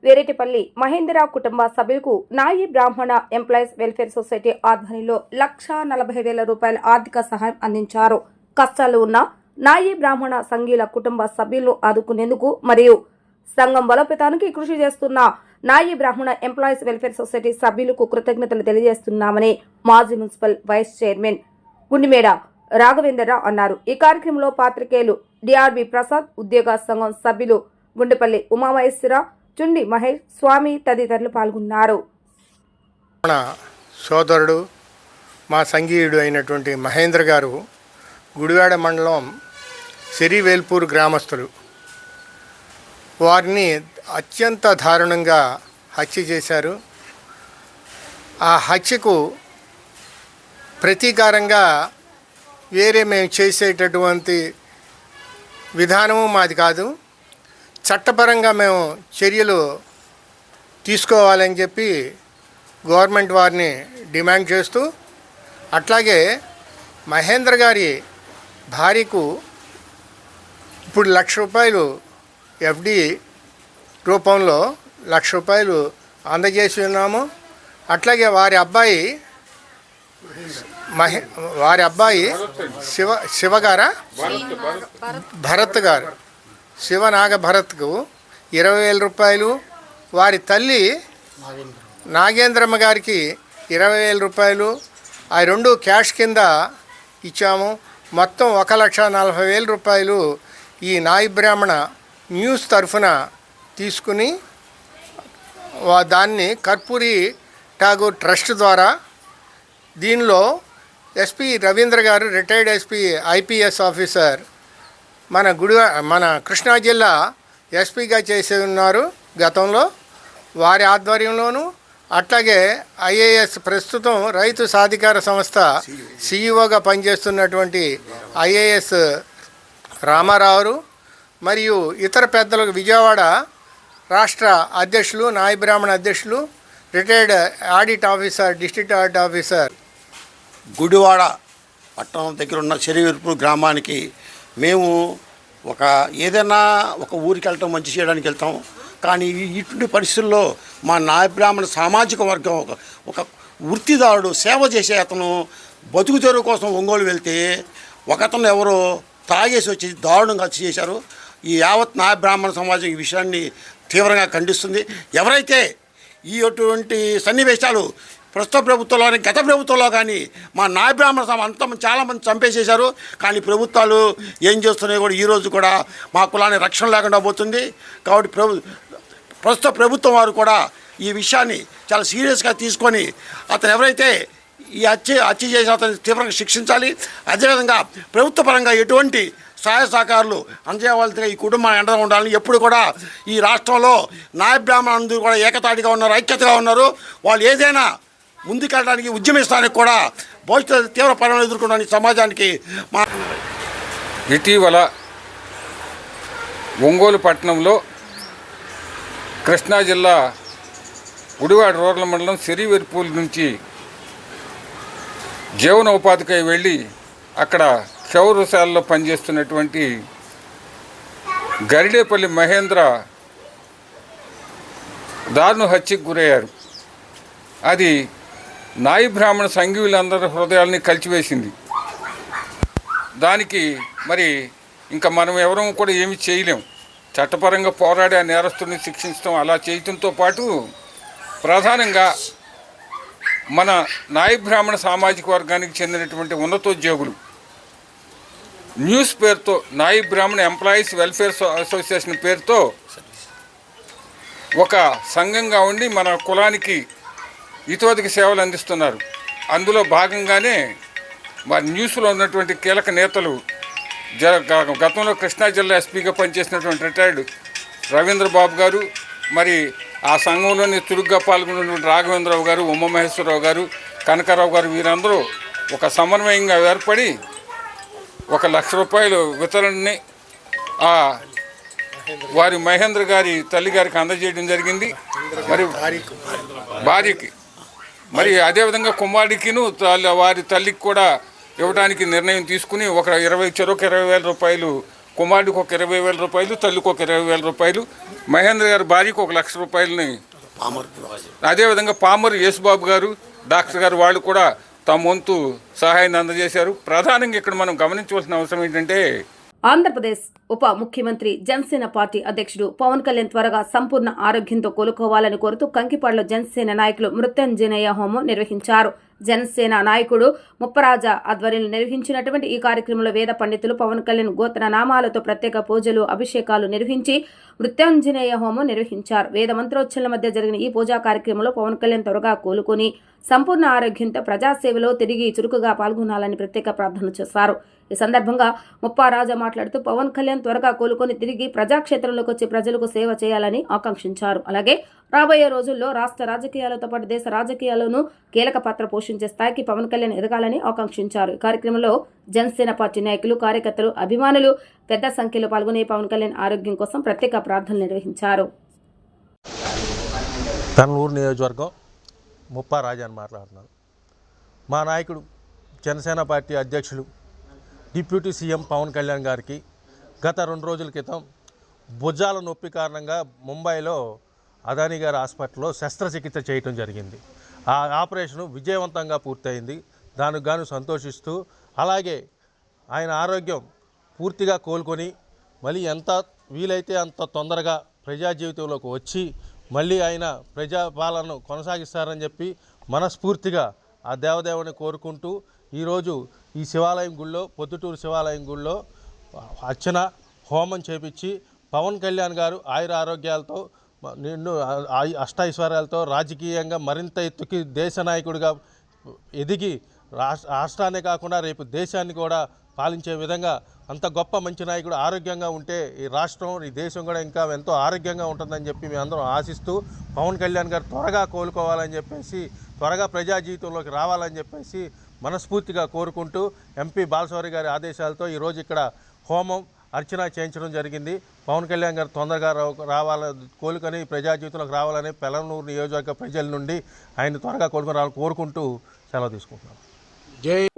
వేరేటిపల్లి మహేంద్ర కుటుంబ సభ్యులకు నాయి బ్రాహ్మణ ఎంప్లాయీస్ వెల్ఫేర్ సొసైటీ ఆధ్వర్యంలో 1,40,000 రూపాయల ఆర్థిక సహాయం అందించారు. కష్టాలు ఉన్న నాయి బ్రాహ్మణ సంఘీయుల కుటుంబ సభ్యులను ఆదుకునేందుకు మరియు సంఘం బలోపేతానికి కృషి చేస్తున్న నాయి బ్రాహ్మణ ఎంప్లాయీస్ వెల్ఫేర్ సొసైటీ సభ్యులకు కృతజ్ఞతలు తెలియజేస్తున్నామని మాజీ మున్సిపల్ వైస్ చైర్మన్ గుండిమేడ రాఘవేంద్రరావు అన్నారు. ఈ కార్యక్రమంలో పాత్రికేయులు డిఆర్బి ప్రసాద్, ఉద్యోగ సంఘం సభ్యులు గుండెపల్లి ఉమామహేశ్వర, చుండి మహేష్, స్వామి తదితరులు పాల్గొన్నారు. సోదరుడు, మా సంఘీయుడు అయినటువంటి మహేంద్ర గారు గుడివాడ మండలం సెరివేల్పూర్ గ్రామస్తులు. వారిని అత్యంత దారుణంగా హత్య చేశారు. ఆ హత్యకు ప్రతీకారంగా వేరే మేము చేసేటటువంటి విధానము మాది కాదు. చట్టపరంగా మేము చర్యలు తీసుకోవాలని చెప్పి గవర్నమెంట్ వారిని డిమాండ్ చేస్తూ, అట్లాగే మహేంద్ర గారి భార్యకు ఇప్పుడు 1,00,000 రూపాయలు ఎఫ్డి రూపంలో 1,00,000 రూపాయలు అందజేసి ఉన్నాము. అట్లాగే వారి అబ్బాయి భరత్ గారు, శివనాగ భరత్కు 20,000 రూపాయలు, వారి తల్లి నాగేంద్రమ్మ గారికి 20,000 రూపాయలు, ఆ 2 క్యాష్ కింద ఇచ్చాము. మొత్తం 1,40,000 రూపాయలు ఈ నాయి బ్రాహ్మణ న్యూస్ తరఫున తీసుకుని దాన్ని కర్పూరి ఠాగూర్ ట్రస్ట్ ద్వారా, దీనిలో ఎస్పీ రవీంద్ర గారు, రిటైర్డ్ ఎస్పీ ఐపీఎస్ ఆఫీసర్, మన కృష్ణా జిల్లా ఎస్పీగా చేసి ఉన్నారు గతంలో, వారి ఆధ్వర్యంలోనూ, అట్లాగే ఐఏఎస్ ప్రస్తుతం రైతు సాధికార సంస్థ సిఇఓగా పనిచేస్తున్నటువంటి ఐఏఎస్ రామారావు మరియు ఇతర పెద్దలకు, విజయవాడ రాష్ట్ర అధ్యక్షులు, నాయి బ్రాహ్మణ అధ్యక్షులు, retired audit officer, district audit officer. Gudivada పట్టణం దగ్గర ఉన్న సెరివేల్పూర్ గ్రామానికి మేము ఏదైనా ఒక ఊరికి వెళ్తాం, మంచి చేయడానికి వెళ్తాం. కానీ ఇటువంటి పరిస్థితుల్లో మా నాయ బ్రాహ్మణ సామాజిక వర్గం వృత్తిదారుడు సేవ చేసే అతను బతుకు తెరువు కోసం ఒంగోలు వెళ్తే ఒకతను ఎవరో తాగేసి వచ్చి దారుణంగా హత్య చేశారు. ఈ యావత్ నాయ బ్రాహ్మణ సమాజం ఈ విషయాన్ని తీవ్రంగా ఖండిస్తుంది. ఎవరైతే ఈ అటువంటి సన్నివేశాలు ప్రస్తుత ప్రభుత్వంలో గత ప్రభుత్వంలో కానీ మా నాయ బ్రాహ్మణ సమాజం చాలామంది చంపేసేశారు. కానీ ప్రభుత్వాలు ఏం చేస్తున్నాయో కూడా ఈరోజు కూడా మా కులాన్ని రక్షణ లేకుండా పోతుంది. కాబట్టి ప్రస్తుత ప్రభుత్వం వారు కూడా ఈ విషయాన్ని చాలా సీరియస్గా తీసుకొని అతను ఎవరైతే ఈ హత్య చేసిన అతన్ని తీవ్రంగా శిక్షించాలి. అదేవిధంగా ప్రభుత్వ పరంగా ఎటువంటి సహాయ సహకారాలు అందజేయవలసిగా ఈ కుటుంబాన్ని అండగా ఉండాలని ఎప్పుడు కూడా ఈ రాష్ట్రంలో నాయ బ్రాహ్మణులందరూ కూడా ఏకతాటిగా ఉన్నారు, ఐక్యతగా ఉన్నారు. వాళ్ళు ఏదైనా ముందుకెళ్ళడానికి ఉద్యమిస్తానికి కూడా భవిష్యత్తు తీవ్ర పరిణామాలు ఎదుర్కొనడానికి సమాజానికి మా ఇటీవల ఒంగోలు పట్టణంలో కృష్ణా జిల్లా గుడివాడ రూరల్ మండలం సిరివెరుపూల్ నుంచి జీవనోపాధికై వెళ్ళి అక్కడ క్షౌరశాలలో పనిచేస్తున్నటువంటి గరిడేపల్లి మహేంద్ర దారుణ హత్యకు గురయ్యారు. అది నాయి బ్రాహ్మణ సంఘీయులందరి హృదయాల్ని కలిచివేసింది. దానికి మరి ఇంకా మనం ఎవరూ కూడా ఏమీ చేయలేం. చట్టపరంగా పోరాడి ఆ నేరస్తుడిని శిక్షించడం అలా చేయటంతో పాటు ప్రధానంగా మన నాయి బ్రాహ్మణ సామాజిక వర్గానికి చెందినటువంటి ఉన్నతోద్యోగులు న్యూస్ పేరుతో నాయి బ్రాహ్మణ ఎంప్లాయీస్ వెల్ఫేర్ అసోసియేషన్ పేరుతో ఒక సంఘంగా ఉండి మన కులానికి ఇతోదిక సేవలు అందిస్తున్నారు. అందులో భాగంగానే మరి న్యూస్లో ఉన్నటువంటి కీలక నేతలు గతంలో కృష్ణా జిల్లా ఎస్పీగా పనిచేసినటువంటి రిటైర్డ్ రవీంద్ర బాబు గారు, మరి ఆ సంఘంలోని చురుగ్గా పాల్గొన్నటువంటి రాఘవేంద్రరావు గారు, ఉమామహేశ్వరరావు గారు, కనకారావు గారు వీరందరూ ఒక సమన్వయంగా ఏర్పడి 1,00,000 రూపాయలు వితరణని వారి మహేంద్ర గారి తల్లి గారికి అందజేయడం జరిగింది. మరి భార్యకి మరి అదేవిధంగా కుమారుడికిను వారి తల్లికి కూడా ఇవ్వడానికి నిర్ణయం తీసుకుని చెరొక 20,000 రూపాయలు, కుమారుడికి ఒక 20,000 రూపాయలు, తల్లికి ఒక 20,000 రూపాయలు, మహేంద్ర గారి భార్యకి 1,00,000 రూపాయలని, అదేవిధంగా పామరు యేసుబాబు గారు, డాక్టర్ గారు వాళ్ళు కూడా తమ వంతు సహాయాన్ని అందజేశారు. ప్రధానంగా ఇక్కడ మనం గమనించవలసిన అవసరం ఏంటంటే ఆంధ్రప్రదేశ్ ఉప ముఖ్యమంత్రి జనసేన పార్టీ అధ్యక్షుడు పవన్ కళ్యాణ్ త్వరగా సంపూర్ణ ఆరోగ్యంతో కోలుకోవాలని కోరుతూ కంకిపాడులో జనసేన నాయకులు మృత్యుంజయ హోమం నిర్వహించారు. జనసేన నాయకుడు ముప్పరాజా ఆధ్వర్యంలో నిర్వహించినటువంటి ఈ కార్యక్రమంలో వేద పండితులు పవన్ కళ్యాణ్ గోత్ర నామాలతో ప్రత్యేక పూజలు, అభిషేకాలు నిర్వహించి మృత్యుంజయ హోమం నిర్వహించారు. వేద మంత్రోచ్చరణల మధ్య జరిగిన ఈ పూజా కార్యక్రమంలో పవన్ కళ్యాణ్ త్వరగా కోలుకొని సంపూర్ణ ఆరోగ్యంతో ప్రజాసేవలో తిరిగి చురుకుగా పాల్గొనాలని ప్రత్యేక ప్రార్థనలు చేశారు. ఈ సందర్భంగా ముప్పారాజా మాట్లాడుతూ పవన్ కళ్యాణ్ త్వరగా కోలుకొని తిరిగి ప్రజాక్షేత్రంలోకి వచ్చి ప్రజలకు సేవ చేయాలని ఆకాంక్షించారు. అలాగే రాబోయే రోజుల్లో రాష్ట్ర రాజకీయాలతో పాటు దేశ రాజకీయాల్లోనూ కీలక పాత్ర పోషించే స్థాయికి పవన్ కళ్యాణ్ ఎదగాలని ఆకాంక్షించారు. ఈ కార్యక్రమంలో జనసేన పార్టీ నాయకులు, కార్యకర్తలు, అభిమానులు పెద్ద సంఖ్యలో పాల్గొని పవన్ కళ్యాణ్ ఆరోగ్యం కోసం ప్రత్యేక ప్రార్థనలు నిర్వహించారు. పెనలూరు నియోజకవర్గం ముప్పారాజా అని మాట్లాడుతున్నాను. మా నాయకుడు జనసేన పార్టీ అధ్యక్షులు డిప్యూటీ సీఎం పవన్ కళ్యాణ్ గారికి గత 2 రోజుల క్రితం భుజాల నొప్పి కారణంగా ముంబైలో అదానీ గారి హాస్పిటల్లో శస్త్రచికిత్స చేయటం జరిగింది. ఆ ఆపరేషను విజయవంతంగా పూర్తయింది. దానికి గాను సంతోషిస్తూ, అలాగే ఆయన ఆరోగ్యం పూర్తిగా కోలుకొని మళ్ళీ ఎంత వీలైతే అంత తొందరగా ప్రజా జీవితంలోకి వచ్చి మళ్ళీ ఆయన ప్రజాపాలనను కొనసాగిస్తారని చెప్పి మనస్ఫూర్తిగా ఆ దేవదేవుని కోరుకుంటూ ఈరోజు ఈ శివాలయం గుళ్ళో, పొద్దుటూరు శివాలయం గుళ్ళో అర్చన హోమం చేపించి పవన్ కళ్యాణ్ గారు ఆయుర ఆరోగ్యాలతో, నిన్ను అష్టైశ్వర్యాలతో రాజకీయంగా మరింత ఎత్తుకి దేశ నాయకుడిగా ఎదిగి రాష్ట్రాన్ని కాకుండా రేపు దేశాన్ని కూడా పాలించే విధంగా అంత గొప్ప మంచి నాయకుడు ఆరోగ్యంగా ఉంటే ఈ రాష్ట్రం, ఈ దేశం కూడా ఇంకా ఎంతో ఆరోగ్యంగా ఉంటుందని చెప్పి మేము అందరం ఆశిస్తూ పవన్ కళ్యాణ్ గారు త్వరగా కోలుకోవాలని చెప్పేసి, త్వరగా ప్రజా జీవితంలోకి రావాలని చెప్పేసి మనస్ఫూర్తిగా కోరుకుంటూ ఎంపీ బాలశౌరి గారి ఆదేశాలతో ఈరోజు ఇక్కడ హోమం, అర్చన చేయించడం జరిగింది. పవన్ కళ్యాణ్ గారు తొందరగా రావాలని, కోలుకొని ప్రజా జీవితంలోకి రావాలని పెనలూరు నియోజకవర్గ ప్రజల నుండి ఆయన త్వరగా కోలుకొని రావాలని కోరుకుంటూ సెలవు తీసుకుంటున్నాను.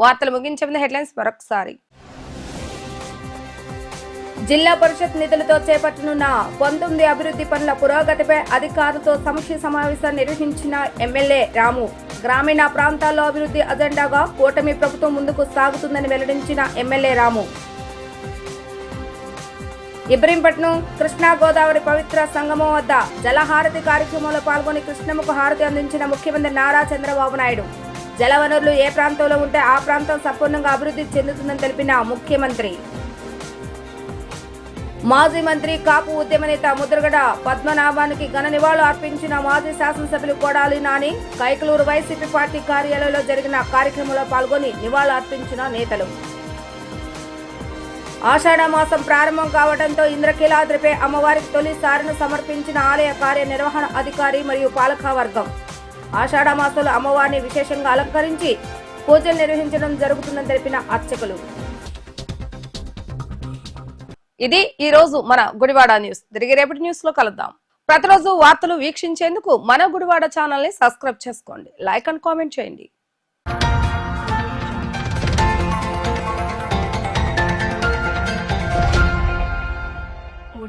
వార్తలు ముగించే ముందు హెడ్లైన్స్ మరొకసారి. జిల్లా పరిషత్ నిధులతో చేపట్టనున్న 19 అభివృద్ధి పనుల పురోగతిపై అధికారులతో సమీక్ష సమావేశం నిర్వహించిన ఎమ్మెల్యే రాము. గ్రామీణ ప్రాంతాల్లో అభివృద్ధి అజెండాగా కూటమి ప్రభుత్వం ముందుకు సాగుతుందని వెల్లడించిన ఎమ్మెల్యే రాము. ఇబ్రహీంపట్నం కృష్ణా గోదావరి పవిత్ర సంగమం వద్ద జలహారతి కార్యక్రమంలో పాల్గొని కృష్ణమ్మకు హారతి అందించిన ముఖ్యమంత్రి నారా చంద్రబాబు నాయుడు. జలవనరులు ఏ ప్రాంతంలో ఉంటే ఆ ప్రాంతం సంపూర్ణంగా అభివృద్ధి చెందుతుందని తెలిపిన ముఖ్యమంత్రి. మాజీ మంత్రి కాపు ఉద్యమ నేత ముద్రగడ పద్మనాభానికి ఘన నివాళులు అర్పించిన మాజీ శాసనసభ్యులు కొడాలి నాని. కైకలూరు వైసీపీ పార్టీ కార్యాలయంలో జరిగిన కార్యక్రమంలో పాల్గొని నివాళులు అర్పించిన నేతలు. ఆషాఢ మాసం ప్రారంభం కావడంతో ఇంద్రకీలాద్రిపై అమ్మవారికి తొలిసారిని సమర్పించిన ఆలయ కార్యనిర్వహణ అధికారి మరియు పాలకవర్గం. ఆషాఢ మాసంలో అమ్మవారిని విశేషంగా అలంకరించి పూజలు నిర్వహించడం జరుగుతుందని తెలిపిన అర్చకులు. ఇది ఈ రోజు మన గుడివాడ న్యూస్. తిరిగి రేపటి న్యూస్ లో కలుద్దాం. ప్రతిరోజు వార్తలు వీక్షించేందుకు మన గుడివాడ ఛానల్ ని సబ్స్క్రైబ్ చేసుకోండి, లైక్ అండ్ కామెంట్ చేయండి.